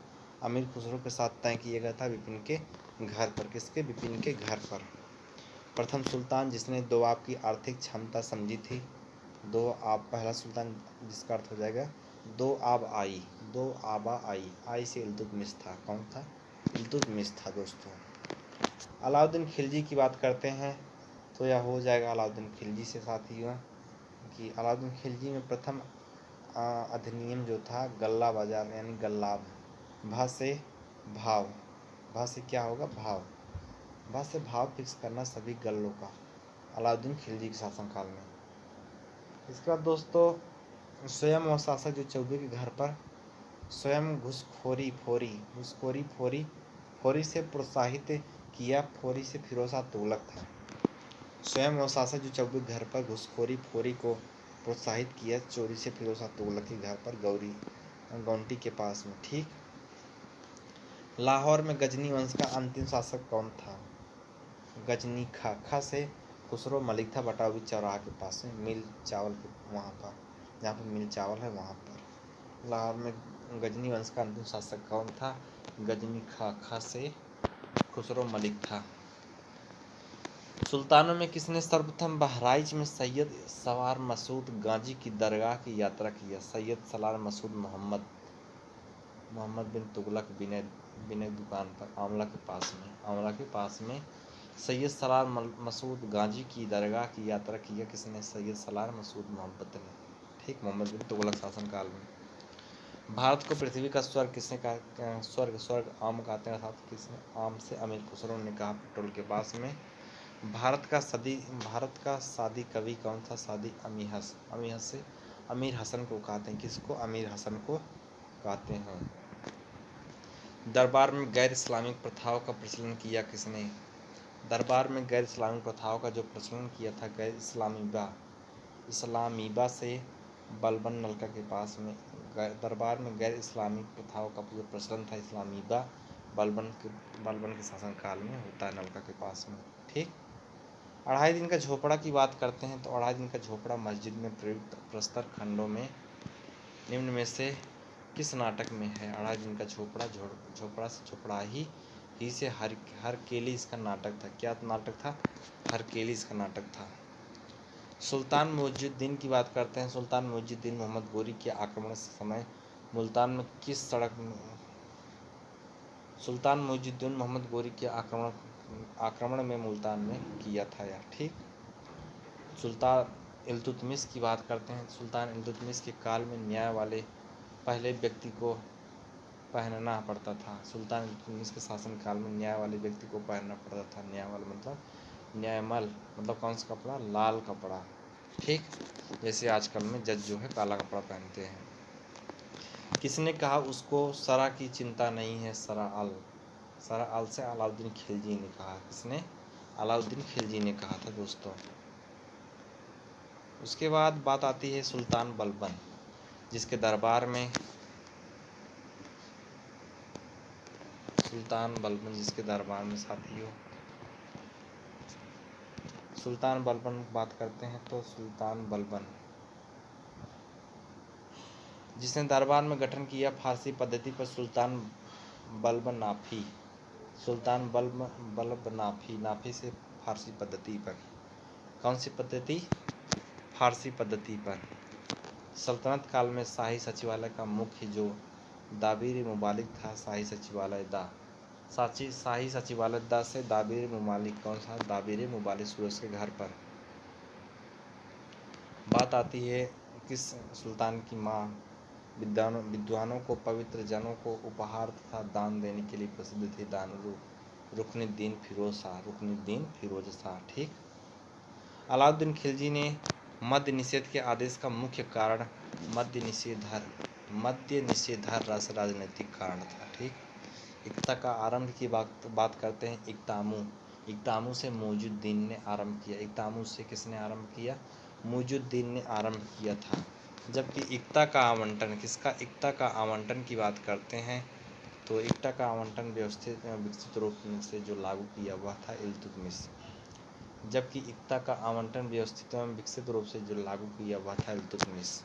अमीर खुसरो के साथ तय किया गया था विपिन के घर पर। किसके? विपिन के घर पर। प्रथम सुल्तान जिसने दो आप की आर्थिक क्षमता समझी थी। दो आप, पहला सुल्तान जिसका अर्थ हो जाएगा दो आबा आई से इल्तुतमिश था। कौन था? इल्तुतमिश था। दोस्तों अलाउद्दीन खिलजी की बात करते हैं तो यह हो जाएगा अलाउद्दीन खिलजी से साथियों कि अलाउद्दीन खिलजी में प्रथम अधिनियम जो था गल्ला बाजार यानी गल्लाब। भा से क्या होगा? भा से भाव फिक्स करना सभी गल्लों का, अलाउद्दीन खिलजी के शासनकाल में। इसके बाद दोस्तों स्वयं और शासक जो चौबे के घर पर स्वयं घुसखोरी से प्रोत्साहित किया। फोरी से फिरोज शाह तुगलक था। स्वयं और शासक जो चौबे के घर पर घुसखोरी को प्रोत्साहित किया चोरी से फिरोज शाह तुगलक के घर पर गौंटी के पास में। ठीक। लाहौर में गजनी वंश का अंतिम शासक कौन था? गजनी खा से खुसरो मलिक था। बटावी चौराहा के पास में मिल चावल वहाँ पर, जहाँ पर मिल चावल है वहाँ पर। लाहौर में गजनी वंश का अंतिम शासक कौन था? गजनी खा से खुसरो मलिक था। सुल्तानों में किसने सर्वप्रथम बहराइच में सैयद सवार मसूद गाजी की दरगाह की यात्रा किया? सैयद सलार मसूद मोहम्मद बिन तुगलक बिने दुकान पर आंवला के पास में सैयद सलार मसूद गाजी की दरगाह की यात्रा किया। किसने? सैयद सलार मसूद मोहम्मद ने। ठीक, मोहम्मद बिन तुगलक शासनकाल में। भारत को पृथ्वी का स्वर्ग किसने कहा? स्वर्ग आम कहते हैं, अर्थात किसने? आम से अमीर खुसरो ने कहा पेट्रोल के पास में। भारत का सादी कवि कौन था? सादी अमीहस से अमीर हसन को कहते हैं। किसको? अमीर हसन को कहते हैं। दरबार में गैर इस्लामिक प्रथाओं का प्रचलन किया किसने? दरबार में गैर इस्लामिक प्रथाओं का जो प्रचलन किया था गैर इस्लामीबा से बलबन नलका के पास में। दरबार में गैर इस्लामिक प्रथाओं का जो प्रचलन था इस्लामीबा बलबन के शासनकाल में होता है, नलका के पास में। ठीक। अढ़ाई दिन का झोपड़ा की बात करते हैं तो अढ़ाई दिन का झोपड़ा मस्जिद में प्रयुक्त प्रस्तर खंडों में निम्न में से किस नाटक में है? अढ़ाई दिन का झोपड़ा से झोपड़ा ही से हरकेली इसका नाटक था। क्या नाटक था? हरकेली इसका नाटक था। सुल्तान मुइजुद्दीन की बात करते हैं। सुल्तान मुइजुद्दीन मोहम्मद गोरी के आक्रमण से समय मुल्तान में किस सड़क में सुल्तान मुइजुद्दीन मोहम्मद गोरी के आक्रमण में मुल्तान में किया था यार। ठीक। सुल्तान इल्तुतमिश की बात करते हैं। सुल्तान इल्तुतमिश के काल में न्याय वाले पहले व्यक्ति को पहनना पड़ता था। सुल्तान इल्तुतमिश के शासन काल में न्याय वाले व्यक्ति को पहनना पड़ता था। न्याय वाला मतलब न्यायमल मतलब कौन सा कपड़ा? लाल कपड़ा, ठीक। जैसे आजकल में जज जो है काला कपड़ा पहनते हैं। किसने कहा उसको सरा की चिंता नहीं है? सरा आल से अलाउद्दीन खिलजी ने कहा। किसने? अलाउद्दीन खिलजी ने कहा था दोस्तों। उसके बाद बात आती है सुल्तान बलबन, जिसके दरबार में साथियों सुल्तान बलबन बात करते हैं तो सुल्तान बलबन जिसने दरबार में गठन किया फारसी पद्धति पर सुल्तान बल्ब नाफी से फारसी पद्धति पर। कौन सी पद्धति? फारसी पद्धति पर। सल्तनत काल में शाही सचिवालय का मुख्य जो दाबीर मुबालिक था, शाही सचिवालय दा से दाबीर मुबालिक कौन सा? दाबीर मुबालिक सूरज के घर पर। बात आती है किस सुल्तान की माँ विद्वानों को पवित्र जनों को उपहार तथा दान देने के लिए प्रसिद्ध थे। दानरू रुकनुद्दीन फिरोज शाह, ठीक। अलाउद्दीन खिलजी ने मद्य निषेध के आदेश का मुख्य कारण मद्य निषेधार राजनीतिक कारण था, ठीक। इक्ता का आरंभ की बात करते हैं। इक्तामू से मौजुद्दीन ने आरंभ किया। इक्तामू से किसने आरंभ किया? मौजुद्दीन ने आरंभ किया था। जबकि इक्ता का आवंटन किसका? इक्ता का आवंटन की बात करते हैं तो इक्ता का आवंटन विकसित रूप से जो लागू किया हुआ था इल्तुतमिश। जबकि इक्ता का आवंटन व्यवस्थित एवं विकसित रूप से जो लागू किया हुआ था इल्तुतमिश।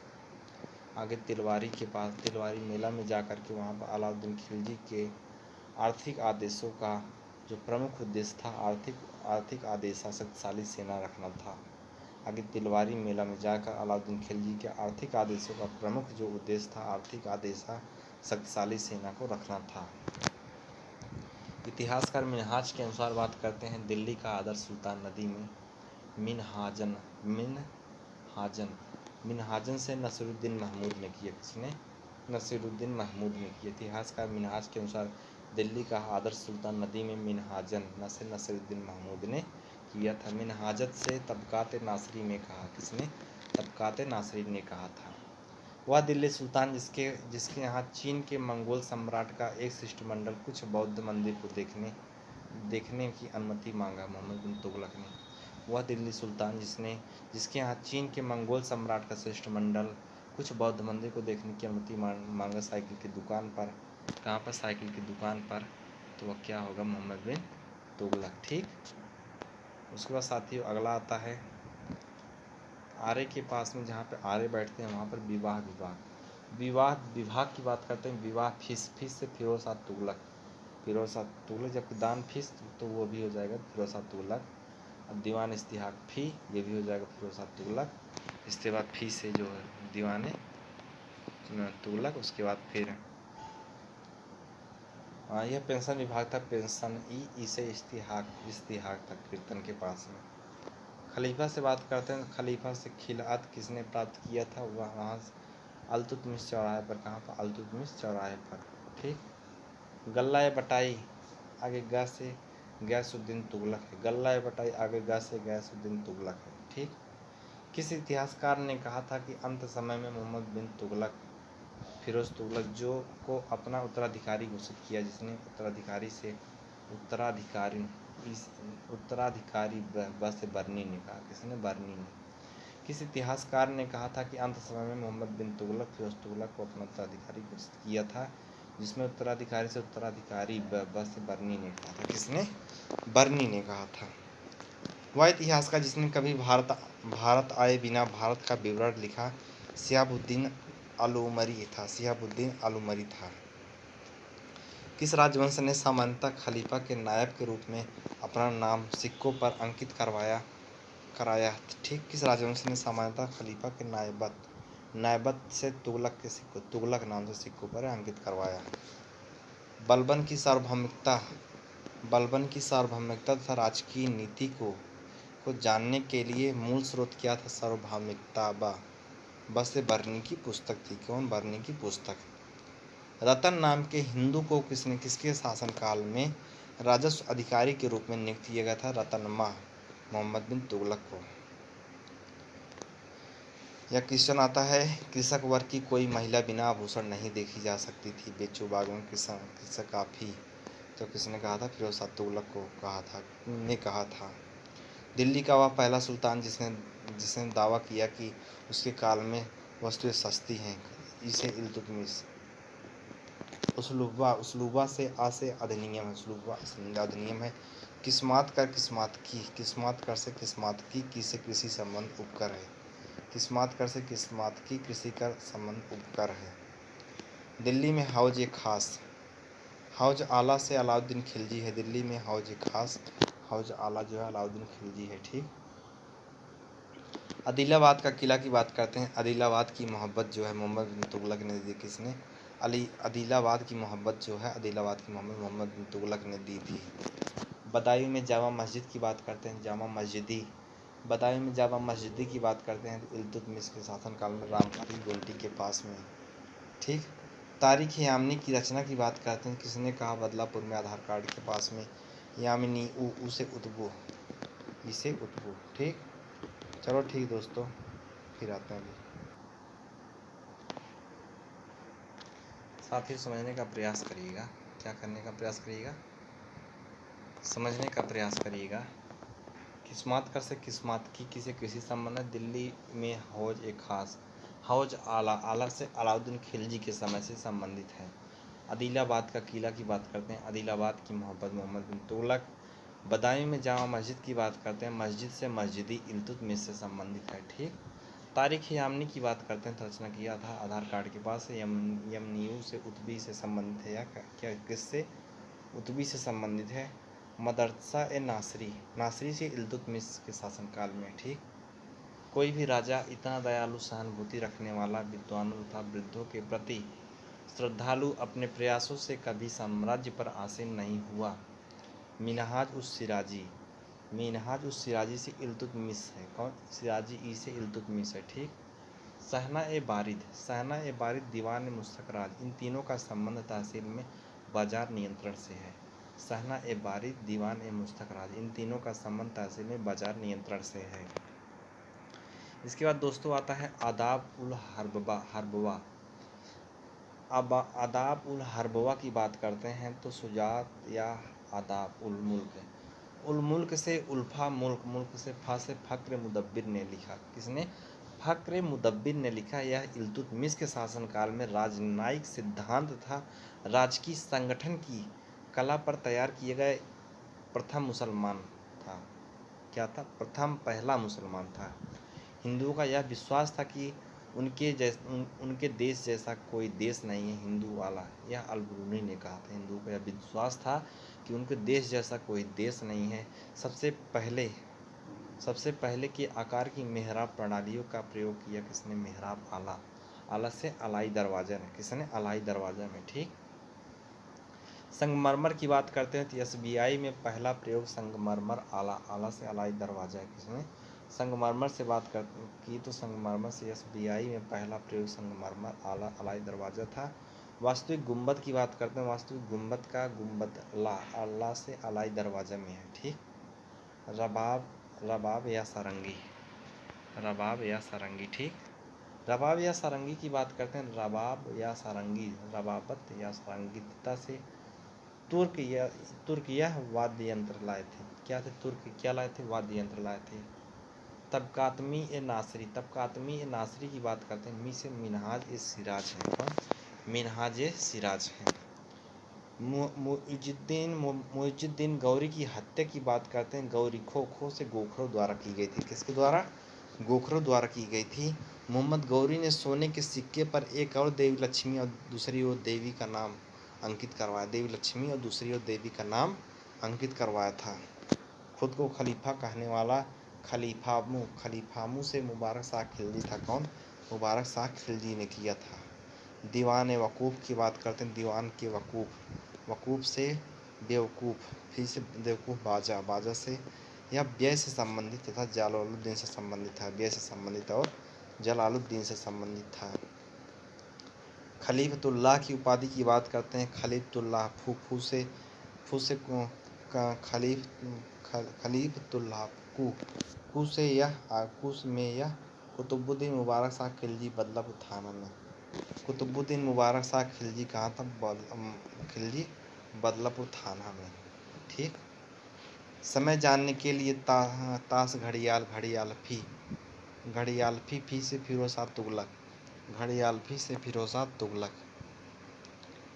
आगे तिलवारी मेला में जाकर के वहाँ पर अलाउद्दीन खिलजी के आर्थिक आदेशों का जो प्रमुख उद्देश्य था आर्थिक आदेशा शक्तिशाली सेना रखना था। आगे तिलवारी मेला में जाकर अलाउद्दीन खिलजी के आर्थिक आदेशों का प्रमुख जो उद्देश्य था आर्थिक आदेशा शक्तिशाली सेना को रखना था। इतिहासकार मिनहाज के अनुसार बात करते हैं। दिल्ली का आदर्श सुल्तान नदी में मिनहाजन से नसीरुद्दीन महमूद ने किया। किसने? नसीरुद्दीन महमूद ने किया। इतिहासकार मिनहाज के अनुसार दिल्ली का आदर्श सुल्तान नदी में मिनहाजन से नसीरुद्दीन महमूद ने किया था। मिनहाजत से तबकात नासरी में कहा। किसने? तबकात नासरी ने कहा था। वह दिल्ली सुल्तान जिसके यहाँ चीन के मंगोल सम्राट का एक शिष्टमंडल कुछ बौद्ध मंदिर को देखने की अनुमति मांगा। मोहम्मद बिन तुगलक ने। वह दिल्ली सुल्तान जिसके यहाँ चीन के मंगोल सम्राट का शिष्टमंडल कुछ बौद्ध मंदिर को देखने की अनुमति मांगा साइकिल की दुकान पर। कहाँ पर? साइकिल की दुकान पर। तो वह क्या होगा? मोहम्मद बिन तुगलक, ठीक। उसके बाद साथियों अगला आता है आर्य के पास में, जहाँ पे आर्य बैठते हैं वहाँ पर विवाह विभाग की बात करते हैं। विवाह फीस से फिरोज शाह तुगलक, जबकि दान फीस तो वो भी हो जाएगा फिरोज शाह तुगलक। अब दीवान इस्तिहाक फी ये भी हो जाएगा फिरोज शाह तुगलक। इसके बाद फी से जो है दीवान तुगलक। उसके बाद फिर यह पेंशन विभाग था। पेंशन इसे इस्तिहाक तक कीर्तन के पास में। खलीफा से बात करते हैं। खलीफा से खिलाअत किसने प्राप्त किया था? वहाँ इल्तुतमिश चौराहे पर। कहाँ पर? इल्तुतमिश चौराहे पर, ठीक। गल्ला बटाई आगे गा से गयासुद्दीन तुगलक है। गल्ला बटाई आगे गा से गयासुद्दीन तुगलक है, ठीक। किस इतिहासकार ने कहा था कि अंत समय में मोहम्मद बिन तुगलक फिरोज तुगलक जो को अपना उत्तराधिकारी घोषित किया। जिसने उत्तराधिकारी बस बर्नी ने कहा। किसने? बर्नी ने। किस इतिहासकार ने कहा था कि अंत समय में मोहम्मद बिन तुगलक फिरोज तुगलक को अपना उत्तराधिकारी घोषित किया था? जिसमें उत्तराधिकारी बस बर्नी ने कहा था। किसने? बर्नी ने कहा था। वह इतिहासकार जिसने कभी भारत आए बिना भारत का विवरण लिखा शिहाबुद्दीन अलुमरी था। किस राजवंश ने सामान्यतः खलीफा के नायब के रूप में अपना नाम सिक्कों पर अंकित कराया? ठीक। किस राजवंश ने सामान्यतः खलीफा के नायबत से तुगलक नाम से सिक्कों पर अंकित करवाया? बलबन की सार्वभौमिकता तथा राजकीय नीति को को जानने के लिए मूल स्रोत क्या था? सार्वभौमिकता। बस से बर्नी की पुस्तक थी। कौन? बर्नी की पुस्तक। रतन नाम के हिंदू को किसके शासनकाल में राजस्व अधिकारी के रूप में नियुक्त किया गया था? रतनमाह मोहम्मद बिन तुगलक को। यह क्वेश्चन आता है, कृषक वर्ग की कोई महिला बिना आभूषण नहीं देखी जा सकती थी। बेचुबागों किसका काफी, तो किसने कहा था? फिरोज शाह तुगलक को कहा था। दिल्ली का वह पहला सुल्तान जिसने दावा किया कि उसके काल में वस्तुएं सस्ती हैं, इसे इल्तुतमिश। उसलूबा से अधिनियम है। उसलूबा अधिनियम है। किस्मात कर से किस्मात की से कृषि संबंध उपकर है। किस्मात कर से किस्मात की कृषि कर संबंध उपकर है। दिल्ली में हौज ए खास, हौज आला से अलाउद्दीन खिलजी है। दिल्ली में हौज ए खास, हौज आला जो है अलाउद्दीन खिलजी है। ठीक। आदिलाबाद का किला की बात करते हैं। आदिलाबाद की मोहब्बत जो है मोहम्मद बिन तुगलक ने दी। किसने? आदिलाबाद की मोहब्बत जो है मोहम्मद बिन तुगलक ने दी थी। बदायूं में जामा मस्जिद की बात करते हैं। बदायूं में जामा मस्जिदी की बात करते हैं तो इल्तुतमिश के शासनकाल में रामपुरी गोल्टी के पास में। ठीक। तारीख यामनी की रचना की बात करते हैं। किसने कहा? बदलापुर में आधार कार्ड के पास में। यामिनी उसे उतबू, इसे उतबू। ठीक। चलो ठीक दोस्तों, फिर आते हैं। अभी साथ ही समझने का प्रयास करिएगा। क्या करने का प्रयास करिएगा? समझने का प्रयास करिएगा। किस्मात कर से किस्मात की से कृषि संबंध है। दिल्ली में हौज एक खास, हौज आला से अलाउद्दीन खिलजी के समय से संबंधित है। आदिलाबाद का किला की बात करते हैं। आदिलाबाद की मोहब्बत मोहम्मद बिन तुगलक। बदायूं में जामा मस्जिद की बात करते हैं। मस्जिद से मस्जिदी इल्तुतमिश से संबंधित है। ठीक। तारीख यामनी की बात करते हैं तो रचना किया था आधार कार्ड के पास। यमनियू से उतबी से संबंधित है। या क्या किससे? उतबी से संबंधित है। मदरसा ए नासरी से इल्तुतमिश के शासनकाल में। ठीक। कोई भी राजा इतना दयालु, सहानुभूति रखने वाला, विद्वानों तथा वृद्धों के प्रति श्रद्धालु अपने प्रयासों से कभी साम्राज्य पर आसीन नहीं हुआ। मिनहाज उस सिराजी से इल्तुतमिश है। कौन? सिराजी ई से इल्तुतमिश है। ठीक। सहना ए बारिद दीवान मुस्तकराज, इन तीनों का संबंध तहसील में बाजार नियंत्रण से है। सहना ए बारिद दीवान ए मुस्तकराज, इन तीनों का संबंध तहसील में बाजार नियंत्रण से है। इसके बाद दोस्तों आता है आदाब उल हरबवा। अब आदाब उल हरबवा की बात करते हैं तो सुजात या आदाब उल मुल्क से उल्फा मुल्क से फा से फ़क्र मुदब्बिर ने लिखा। किसने? फ़क्र मुदब्बिर ने लिखा। यह इल्तुतमिश के शासनकाल में राजनयिक सिद्धांत तथा राजकीय संगठन की कला पर तैयार किए गए प्रथम मुसलमान था। क्या था? पहला मुसलमान था। हिंदुओं का यह विश्वास था कि उनके देश जैसा कोई देश नहीं है हिंदू वाला। यह अल-बिरूनी ने कहा था। हिंदुओं का यह विश्वास था कि उनके देश जैसा कोई देश नहीं है। सबसे पहले के आकार की मेहराब प्रणालियों का प्रयोग किया। किसने? मेहराब आला से अलाई दरवाजा ने। किसने? अलाई दरवाजा में। ठीक। संगमरमर की बात करते हैं तो SBI में पहला प्रयोग संगमरमर आला से अलाई दरवाजा है। किसने? संगमरमर से बात की तो संगमरमर से SBI में पहला प्रयोग संगमरमर अलाई दरवाजा था। वास्तविक गुंबद की बात करते हैं। वास्तविक गुंबद का गुंबद अल्लाह से अलाई दरवाजा में है। ठीक। रबाब या सारंगी। ठीक। रबाब या सारंगी की बात करते हैं। रबाब या सारंगी, रबाबत या सारंगिता से तुर्क यह वाद्य यंत्र लाए थे। क्या थे? तुर्क क्या लाए थे? वाद्य यंत्र लाए थे। तबकातमी ए नासरी की बात करते हैं। मी से मिनहाज ए सिराज है। कौन? मिनहाज ए सिराज है। मुइजुद्दीन गौरी की हत्या की बात करते हैं। गौरी खो से गोखरों द्वारा की गई थी। किसके द्वारा? गोखरों द्वारा की गई थी। मोहम्मद गौरी ने सोने के सिक्के पर एक और देवी लक्ष्मी और दूसरी ओर देवी का नाम अंकित करवाया। देवी लक्ष्मी और दूसरी ओर देवी का नाम अंकित करवाया था। खुद को खलीफा कहने वाला खलीफामू से मुबारक शाह खिलजी था। कौन? मुबारक शाह खिलजी ने किया था। दीवान वकूफ़ की बात करते हैं। दीवान के वकूफ़ से बेवकूफ़, फिर से बेवकूफ़ बाजा से यह व्यय से संबंधित तथा जलालुद्दीन से संबंधित था। व्यय से संबंधित और जलालुद्दीन से संबंधित था। खलीफतुल्लाह की उपाधि की बात करते हैं। खलीफतुल्लाह फू से खलीफतुल्लाह कू में यह कुतुबुद्दीन मुबारक शाह खिलजी बदलापुर थाना में। कुतुबुद्दीन मुबारक शाह खिलजी कहाँ था? खिलजी बदलापुर थाना में। ठीक। समय जानने के लिए ताश घड़ियाल घड़ियाल फी से फिरोज शाह तुगलक। घड़ियाल फी से फिरोज शाह तुगलक।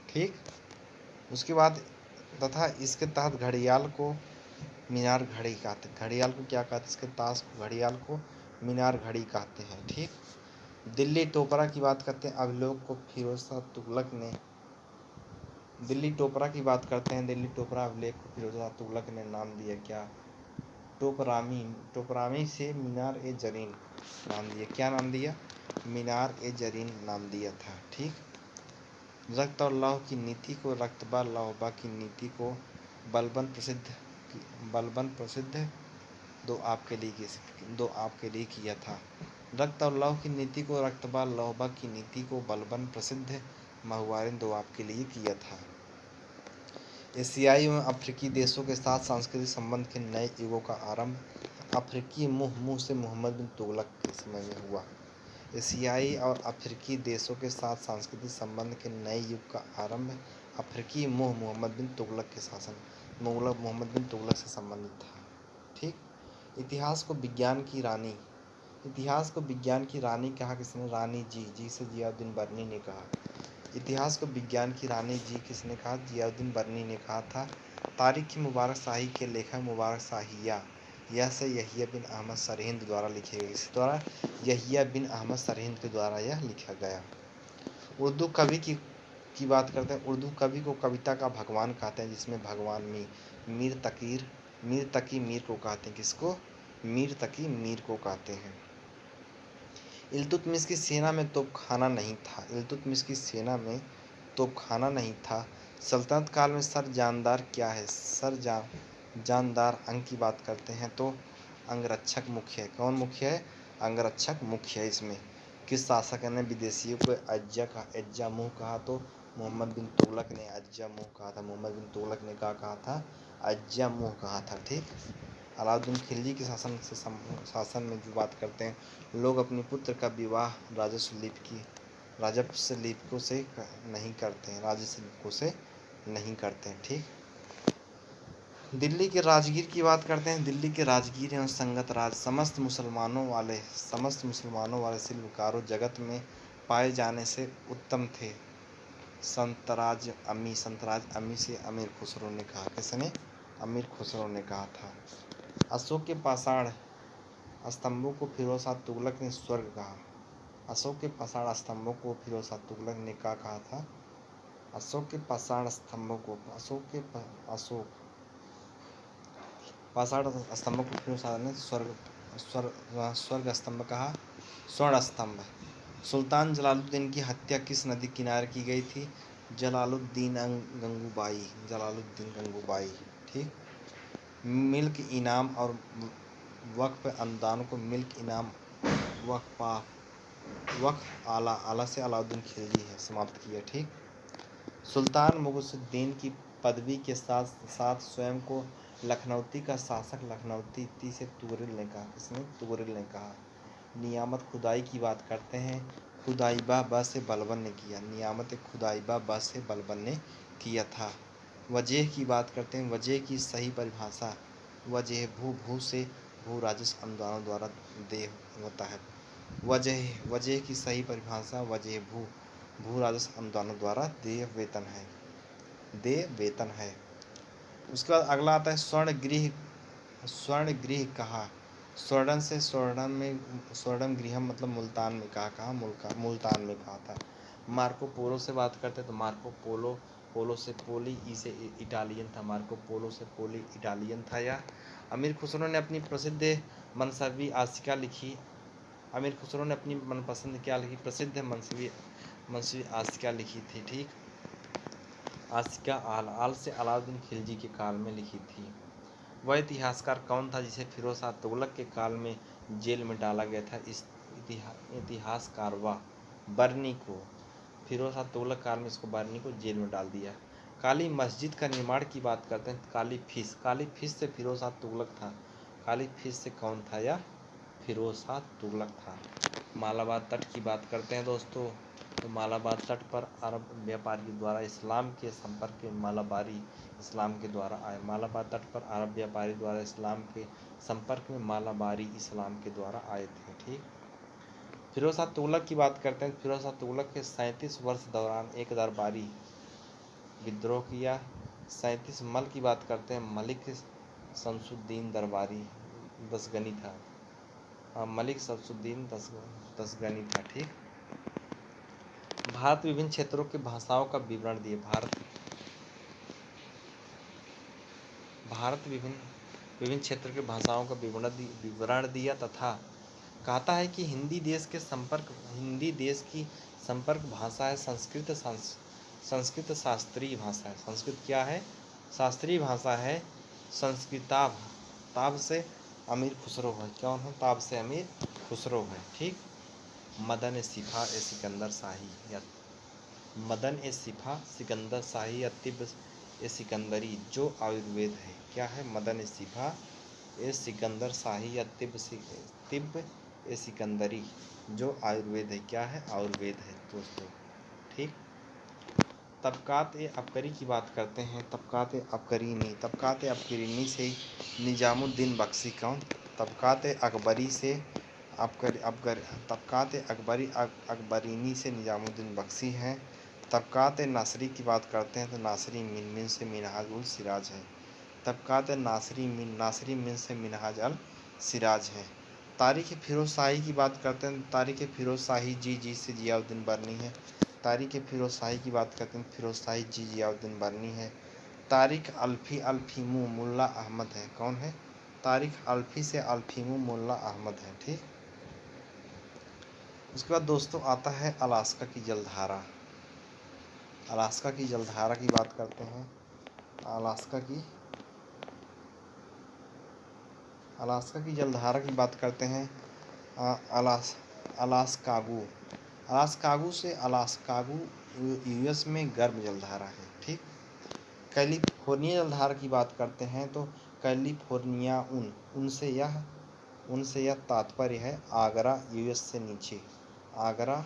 ठीक। उसके बाद तथा इसके तहत घड़ियाल को मीनार घड़ी कहते हैं। घड़ियाल को क्या कहते हैं? इसके ताश घड़ियाल को मीनार घड़ी कहते हैं। ठीक। दिल्ली टोपरा की बात करते हैं। अभिलेख को फिरोज शाह तुगलक ने दिल्ली टोपरा की बात करते हैं। दिल्ली टोपरा अभिलेख को फिरोज शाह तुगलक ने नाम दिया क्या? टोपरामी से मीनार ए जरीन नाम दिया। क्या नाम दिया? मीनार ए जरीन नाम दिया था। ठीक। रक्त और लौह की नीति को रक्तबा लौहबा की नीति को बलबन प्रसिद्ध दो आपके लिए किया था। रक्त और लौह की नीति को रक्तबा लौहबा की नीति को बलबन प्रसिद्ध महुआरिन दो आपके लिए किया था। एशियाई एवं अफ्रीकी देशों के साथ सांस्कृतिक संबंध के नए युगों का आरंभ अफ्रीकी मुंह से मोहम्मद बिन तुगलक के समय में हुआ। एशियाई और अफ्रीकी देशों के साथ सांस्कृतिक संबंध के नए युग का आरंभ अफ्रीकी मोहम्मद बिन तुगलक के शासन मोहम्मद बिन तुगलक से संबंधित था। ठीक। इतिहास को विज्ञान की रानी कहा किसने? रानी जी से जियाउद्दीन बर्नी ने कहा। इतिहास को विज्ञान की रानी जी किसने कहा? जियाउद्दीन बर्नी ने कहा था। तारीख की मुबारक शाही के लेखक मुबारक शाहिया यह से यहिया बिन अहमद सरहिंद द्वारा लिखे गए। इस द्वारा यहिया बिन अहमद सरहिंद के द्वारा यह लिखा गया। उर्दू कवि की बात करते हैं। उर्दू कवि को कविता का भगवान कहते हैं, जिसमें भगवान मीर तकी मीर को कहते हैं। किसको? मीर तकी मीर को कहते हैं। इल्तुतमिश की सेना में तोपखाना नहीं था। सल्तनत काल में सर जानदार क्या है? जानदार अंग की बात करते हैं तो अंगरक्षक मुख्य है। कौन मुख्य है? अंगरक्षक मुख्य है। इसमें किस शासक ने विदेशियों को अज्जा मुँह कहा? तो मोहम्मद बिन तुगलक ने अज्जा मुँह कहा था। मोहम्मद बिन तुगलक ने क्या कहा था? अज्जा मुँह कहा था। ठीक। अलाउद्दीन खिलजी के शासन में जो बात करते हैं, लोग अपने पुत्र का विवाह राजस्व लिपिकों से नहीं करते हैं। ठीक। दिल्ली के राजगीर की बात करते हैं। दिल्ली के राजगीर एवं संगत राज समस्त मुसलमानों वाले शिल्पकारों जगत में पाए जाने से उत्तम थे। संतराज अमी से अमीर खुसरो ने कहा। किसने? अमीर खुसरो ने कहा था। अशोक के पाषाण स्तंभों को फिरोज शाह तुगलक ने स्वर्ग कहा। अशोक के पाषाण स्तंभों को फिरोज शाह तुगलक ने क्या कहा था? अशोक के पाषाण स्तंभों को फिरोज शाह ने स्वर्ग स्तंभ कहा। स्वर्ण स्तंभ। सुल्तान जलालुद्दीन की हत्या किस नदी किनारे की गई थी? जलालुद्दीन गंगूबाई। ठीक। मिल्क इनाम और वक्फ अनुदान को मिल्क इनाम वक्फ आला से अलाउद्दीन खिलजी है समाप्त किया। ठीक। सुल्तान मुगुसुद्दीन की पदवी के साथ साथ स्वयं को लखनऊती का शासक लखनऊती से तुगरिल ने कहा। किसने? तुगरिल ने कहा। नियामत खुदाई की बात करते हैं। खुदाइबा ब से बलबन ने किया। नियामत खुदाइबा ब से बलबन ने किया था। वजह की बात करते हैं। वजह की सही परिभाषा वजह भू से भू राजस्व अनुदानों द्वारा देय होता है। वजह की सही परिभाषा वजह भू राजस्व अनुदानों द्वारा देय वेतन है। उसके बाद अगला आता है स्वर्ण गृह कहा। स्वर्णम गृहम मतलब मुल्तान में कहा। मुल्तान में कहा था। मार्को पोलो से बात करते हैं तो मार्को पोलो से पोली इसे इटालियन था। मार्को पोलो से पोली इटालियन था। या अमीर खुसरो ने अपनी प्रसिद्ध मनसबी आशिका लिखी। अमीर खुसरो ने अपनी मनपसंद क्या लिखी? प्रसिद्ध मनसबी आशिका लिखी थी। ठीक। आशिका आल से अलाउद्दीन खिलजी के काल में लिखी थी। वह इतिहासकार कौन था जिसे फिरोज शाह तुगलक के काल में जेल में डाला गया था? इस इतिहासकार व बर्नी को, फिरोज शाह तुगलक काल में इसको बर्नी को जेल में डाल दिया। काली मस्जिद का निर्माण की बात करते हैं, काली फीस से फिरोज शाह तुगलक था। काली फीस से कौन था? या फिरोज शाह तुगलक था। मालाबार तट की बात करते हैं दोस्तों, तो मालाबार तट पर अरब व्यापारियों द्वारा इस्लाम के संपर्क में मालाबारी इस्लाम के द्वारा आए। मालाबार तट पर अरब व्यापारी द्वारा इस्लाम के संपर्क में मालाबारी इस्लाम के द्वारा आए थे। ठीक। फिरोज शाह तुगलक की बात करते हैं, फिरोज शाह तुगलक के 37 वर्ष दौरान एक दरबारी विद्रोह किया। 37 मल की बात करते हैं, मलिक शमसुद्दीन दरबारी दसगनी था। मलिक शमसुद्दीन दसगनी था। ठीक। भारत विभिन्न क्षेत्रों के भाषाओं का विवरण दिए। भारत विभिन्न क्षेत्र के भाषाओं का विवरण दिया तथा कहता है कि हिंदी देश की संपर्क भाषा है। संस्कृत शास्त्रीय भाषा है। संस्कृत क्या है? शास्त्रीय भाषा है। संस्कृताभ, ताब से अमीर खुसरो है। कौन है? ताब से अमीर खुसरो है। ठीक। मदन ए सिफा ए सिकंदर शाही या मदन ए सिफा सिकंदर शाही या तिब्ब ए सिकंदरी जो आयुर्वेद है। क्या है? मदन ए सिफा ए सिकंदर शाही या तिब्ब ए सिकंदरी जो आयुर्वेद है। क्या है? आयुर्वेद है दोस्तों। ठीक। तबकात ए अबकरी की बात करते हैं, तबकात ए अबकरीनी से निजामुद्दीन बख्शी। कौन? तबकात ए अकबरी से तबकात ए अकबरीनी से निजामुद्दीन बख्शी हैं। तबकात नासरी की बात करते हैं तो नासरी मिन से मिनहाज उल सिराज है। तबकात नासरी मिन से मिनहाज अल सिराज है। तारीख़ फिरोज शाही की बात करते हैं, तारीख़ फिरोज शाही जी से जियाउद्दीन बर्नी है। तारीख़ फिरोज शाही की बात करते हैं, फिरोज शाही जी जियाउद्दीन बर्नी है। तारीख़ अल्फ़ीमु मुल्ला अहमद है। कौन है? तारीख़ अल्फ़ी से अल्फ़ीमु मुल्ला अहमद है। ठीक। उसके बाद दोस्तों आता है अलास्का की जलधारा। अलास्का की जलधारा की बात करते हैं। अलास्का की जलधारा की बात करते हैं। अलास्कागू से अलास्कागू यूएस में गर्म जलधारा है। ठीक। कैलिफोर्निया जलधारा की बात करते हैं तो कैलिफोर्निया उनसे यह तात्पर्य है आगरा यूएस से नीचे। आगरा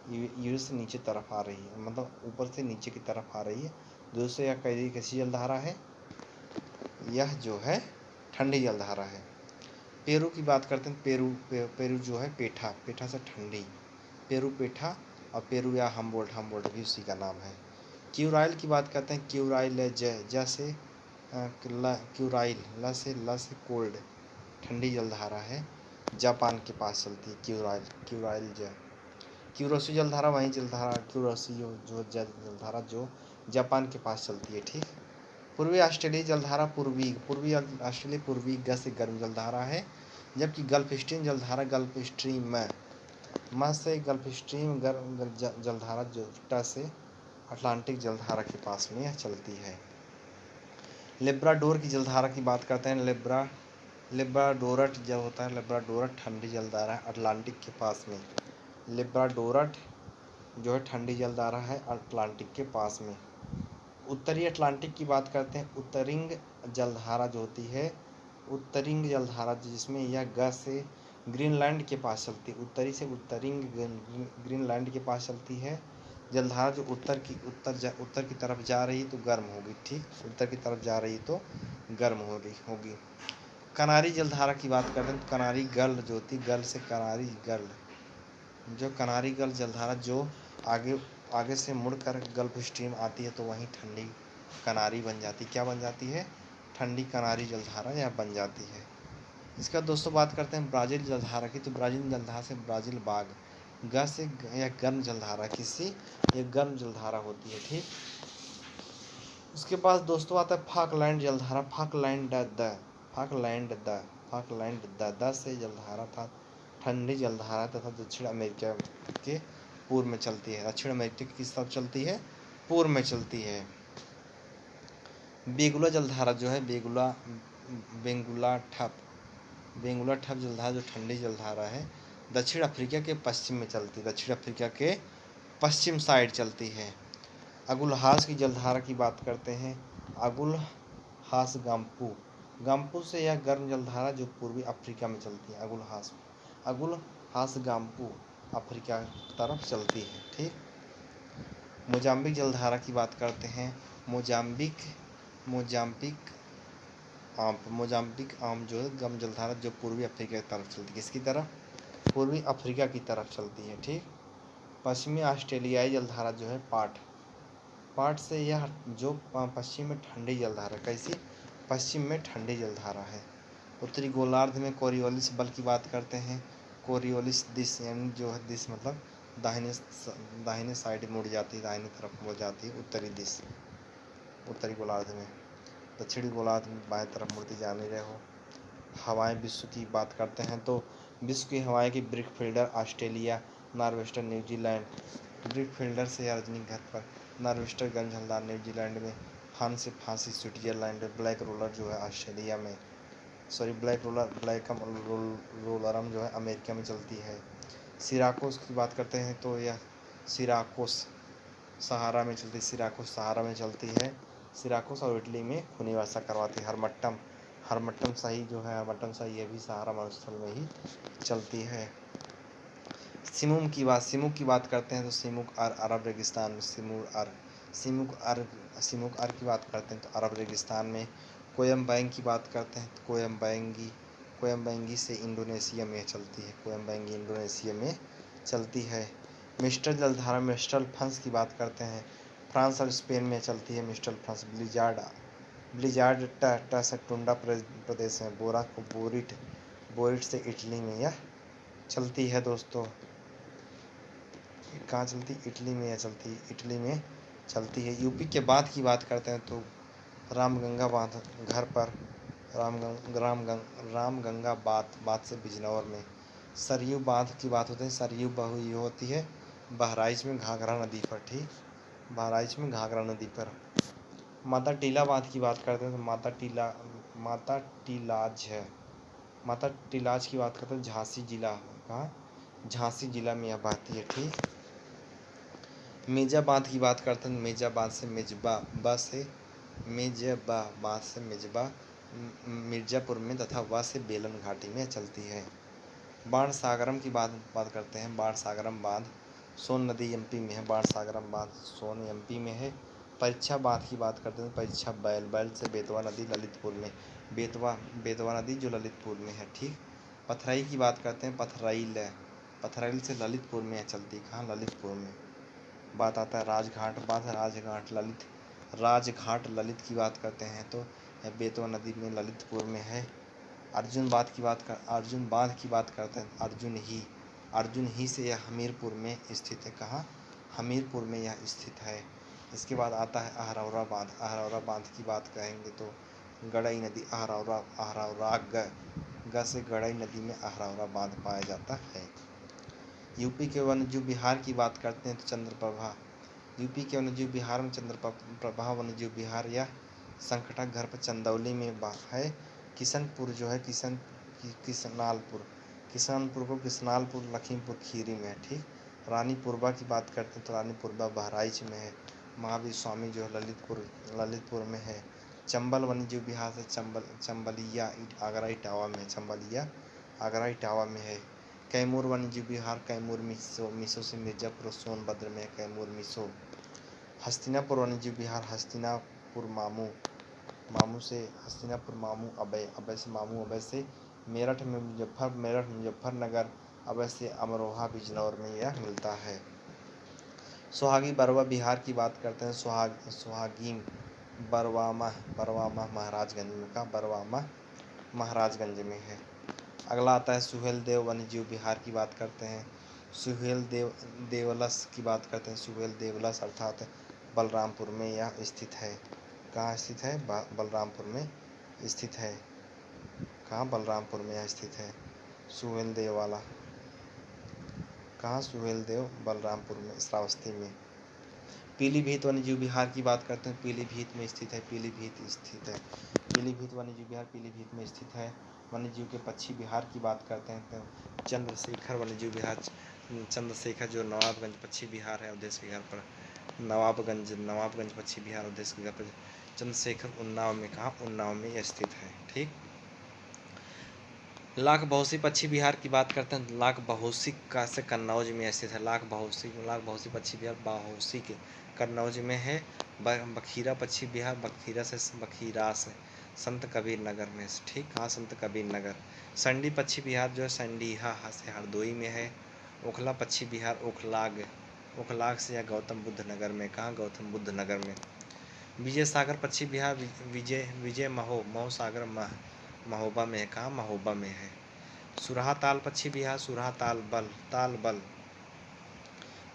यूएस से नीचे तरफ आ रही है, मतलब ऊपर से नीचे की तरफ आ रही है। दूसरे यह कैसी जलधारा है? यह जो है ठंडी जलधारा है। पेरू की बात करते हैं, पेरू जो है पेठा से ठंडी, पेरू पेठा, और पेरू या हमबोल्ट भी उसी का नाम है। क्यूराइल की बात करते हैं, क्यूराइल जैसे क्यूराइल ल से कोल्ड, ठंडी जलधारा है, जापान के पास चलती है। क्यूराइल क्यूरोसी जलधारा वही जलधारा क्यूरोसी जो जलधारा जो जापान के पास चलती है। ठीक। पूर्वी ऑस्ट्रेलिया जलधारा पूर्वी ऑस्ट्रेलिया पूर्वी से गर्म जलधारा है, जबकि गल्फ स्ट्रीम जलधारा गल्फ स्ट्रीम से गल्फ स्ट्रीम गर्म जलधारा जो से अटलांटिक जलधारा के पास में यह चलती है। लेब्राडोर की जलधारा की बात करते हैं। लेब्राडोरट जब होता है, लेब्राडोरट ठंडी जलधारा है अटलांटिक के पास में। लेब्राडोरट जो है ठंडी जलधारा है अटलांटिक के पास में। उत्तरी अटलांटिक की बात करते हैं। उत्तरिंग जलधारा जो होती है, उत्तरिंग जलधारा जिसमें यह ग से ग्रीनलैंड के पास चलती है। उत्तरी से उत्तरिंग ग्रीनलैंड के पास चलती है। जलधारा जो उत्तर की तरफ जा रही तो गर्म होगी। ठीक। उत्तर की तरफ जा रही तो गर्म होगी। कनारी जलधारा की बात करते हैं तो कनारी गर्ल जो होती, गर्ल से कनारी गर्ल, जो कनारी गर्ल जलधारा जो आगे से मुड़कर गल्फ स्ट्रीम आती है तो वहीं ठंडी कनारी बन जाती। क्या बन जाती है? ठंडी कनारी जलधारा यह बन जाती है। इसका दोस्तों बात करते हैं ब्राज़ील जलधारा की, तो ब्राज़ील जलधारा से ब्राज़ील बाग, ग से यह गर्म जलधारा ये गर्म जलधारा होती है। ठीक। उसके पास दोस्तों आता है फाकलैंड जलधारा। फाकलैंड द से जलधारा था ठंडी जलधारा तथा दक्षिण अमेरिका के पूर्व में चलती है। दक्षिण अमेरिका की किस तरफ चलती है? पूर्व में चलती है। बेगुला जलधारा जो है बेंगुला ठप जलधारा जो ठंडी जलधारा है दक्षिण अफ्रीका के पश्चिम में चलती है, दक्षिण अफ्रीका के पश्चिम साइड चलती है। अगुलहास की जलधारा की बात करते हैं, अगुलहास गाम्पू से यह गर्म जलधारा जो पूर्वी अफ्रीका में चलती है, अगुलहास गाम्पू अफ्रीका की तरफ चलती है। ठीक। मोजाम्बिक जलधारा की बात करते हैं, मोजाम्बिक आम जो है गम जलधारा जो पूर्वी अफ्रीका की तरफ चलती है, किसकी तरफ? पूर्वी अफ्रीका की तरफ चलती है। ठीक। पश्चिमी ऑस्ट्रेलियाई जलधारा जो है पाट से यह जो पश्चिम में ठंडी जलधारा, कैसी? पश्चिम में ठंडी जलधारा है। उत्तरी गोलार्ध में कोरियोलिस बल की बात करते हैं, कोरियोलिस दिश यानी जो है दिश मतलब दाहिने साइड मुड़ जाती है, दाहिने तरफ मुड़ जाती है उत्तरी दिश उत्तरी गोलार्ध में। दक्षिणी गोलार्ध में बाएं तरफ मुड़ती जा नहीं रहे हो। हवाएं विश्व की बात करते हैं तो विश्व की हवाएं की brick fielder Australia, nor'wester New Zealand, brick fielder से रजनी घर पर, नॉर्वेस्टर गंज हलदार न्यूजीलैंड में, फान से फांसी स्विट्जरलैंड, ब्लैक रोलर जो है ऑस्ट्रेलिया में, ब्लैक रोलरम जो है अमेरिका में चलती है। सिराकोस की बात करते हैं तो यह सिराकोस सहारा में चलती है, सिराकोस सहारा में चलती है। सिराकोस और इटली में खूनी वर्षा करवाती है। हरमट्टम शाही जो है, हरमट्टम शाही ये भी सहारा मरुस्थल में ही चलती है। सिमुक की बात करते हैं तो सिमुक अरब रेगिस्तान में, सिमुक की बात करते हैं तो अरब रेगिस्तान में। कोयम्बैंग की बात करते हैं तो कोयम्बैंगी से इंडोनेशिया में चलती है, कोयम्बैंगी इंडोनेशिया में चलती है। मिस्टर जलधारा मिस्टर फ्रांस की बात करते हैं, फ्रांस और स्पेन में चलती है मिस्टर फ्रांस। ब्लिजार्ड टूंडा प्रदेश में, बोरिट से इटली में यह चलती है दोस्तों। कहाँ चलती? इटली में यह चलती है, इटली में चलती है। यूपी के बांध की बात करते हैं तो रामगंगा बांध घर पर, रामगंगा बांध से बिजनौर में। सरयू बांध की बात होती है, सरयू बहु होती है बहराइच में घाघरा नदी पर। ठीक। बहराइच में घाघरा नदी पर। माता टीला बांध की बात करते हैं तो माता टीलाज की बात करते हैं झांसी जिला, कहाँ? झांसी जिला में यह बहती है। ठीक। मेजा बांध की बात करते हैं, मेजा बांध से मेजबा मिर्जापुर में तथा वा से बेलन घाटी में चलती है। बाणसागरम की बात करते हैं, बाणसागरम बांध सोन नदी एमपी में है, बाणसागरम बांध सोन एमपी में है। परीक्षा बांध की बात करते हैं, परीक्षा बैल से बेतवा नदी ललितपुर में, बेतवा नदी जो ललितपुर में है। ठीक। पथराई की बात करते हैं, पथराइल से ललितपुर में चलती, कहाँ? ललितपुर में। बात आता है राजघाट बांध, राजघाट ललित की बात करते हैं तो बेतवा नदी में ललितपुर में है। अर्जुन बांध की बात करते हैं, अर्जुन ही से यह हमीरपुर में स्थित है, कहाँ? हमीरपुर में यह स्थित है। इसके बाद आता है अहरौरा बांध की बात करेंगे तो गड़ई नदी अहरौरा ग से गड़ई नदी में अहरौरा बांध पाया जाता है। यूपी के वन्यजीव विहार की बात करते हैं तो चंद्रप्रभा, यूपी के वन्यजीव विहार में चंद्रप्रभा वन्यजीव विहार या संकटा घर पर चंदौली में है। किशनपुर जो है किशनालपुर लखीमपुर खीरी में है। ठीक। रानीपुरबा की बात करते हैं तो रानीपुरबा बहराइच में है। महावीर स्वामी जो है ललितपुर में है। चंबल वन्यजीव विहार से चंबलिया आगरा इटावा में है। कैमूर वन्यजीव विहार कैमूर मिसो से मिर्जापुर सोनभद्र में, कैमूर मिसो। हस्तिनापुर वन्यजीव विहार हस्तिनापुर मामू अभय से मेरठ मुजफ्फरनगर, अभय से अमरोहा बिजनौर में यह मिलता है। सुहागी बरवा बिहार की बात करते हैं, सुहागीम बरवामा महाराजगंज में, का बरवामा महाराजगंज में है। अगला आता है सुहेल देव वन्यजीव विहार की बात करते हैं, सुहेल देवलस की बात करते हैं, सुहेल देवलस अर्थात बलरामपुर में यह स्थित है। कहाँ स्थित है? बलरामपुर में स्थित है। कहाँ? बलरामपुर में यह स्थित है। सुहेल देव वाला कहाँ? सुहेल देव बलरामपुर में, श्रावस्ती में। पीलीभीत वन्यजीव विहार की बात करते हैं, पीलीभीत में स्थित है, पीलीभीत वन्यजीव विहार पीलीभीत में स्थित है। वन्यजीव के पक्षी विहार की बात करते हैं तो चंद्रशेखर वन्यजीव विहार, चंद्रशेखर जो नवाबगंज पक्षी विहार है उद्देश्य विहार पर, नवाबगंज पक्षी विहार उद्देश्य विहार पर चंद्रशेखर उन्नाव में, कहाँ उन्नाव में यह स्थित है। ठीक। लाख बहोसी पक्षी विहार की बात करते हैं। लाख बहोसी का से कन्नौज में स्थित है। लाख बहोसी पक्षी विहार बहोसी के कन्नौज में है। बखीरा पक्षी विहार बखीरा से संत कबीर नगर में। ठीक। हाँ, संत कबीर नगर। संडी पक्षी विहार जो है संडीहा से हरदोई में है। ओखला पक्षी विहार ओखलाग से या गौतम बुद्ध नगर में, कहाँ गौतम बुद्ध नगर में। विजय सागर पक्षी विहार विजय महो सागर महोबा में है, कहाँ महोबा में है। सुरहा ताल पक्षी विहार सुरहा ताल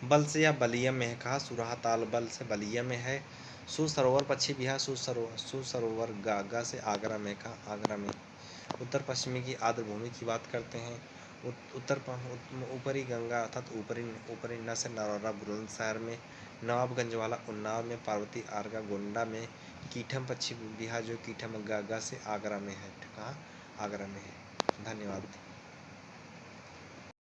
बल से या बलिया में है, कहाँ सुरहा ताल बल से बलिया में है। सुसरोवर पक्षी विहार सुसरोवर गागा से आगरा में, कहाँ आगरा में। उत्तर पश्चिमी की आर्द्रभूमि की बात करते हैं। ऊपरी गंगा अर्थात ऊपरी न से नरौरा बुलंदशहर में, नवाबगंज वाला उन्नाव में, पार्वती आरगा गोंडा में। कीठम पक्षी विहार जो कीठम गागा से आगरा में है, कहाँ आगरा में है। धन्यवाद।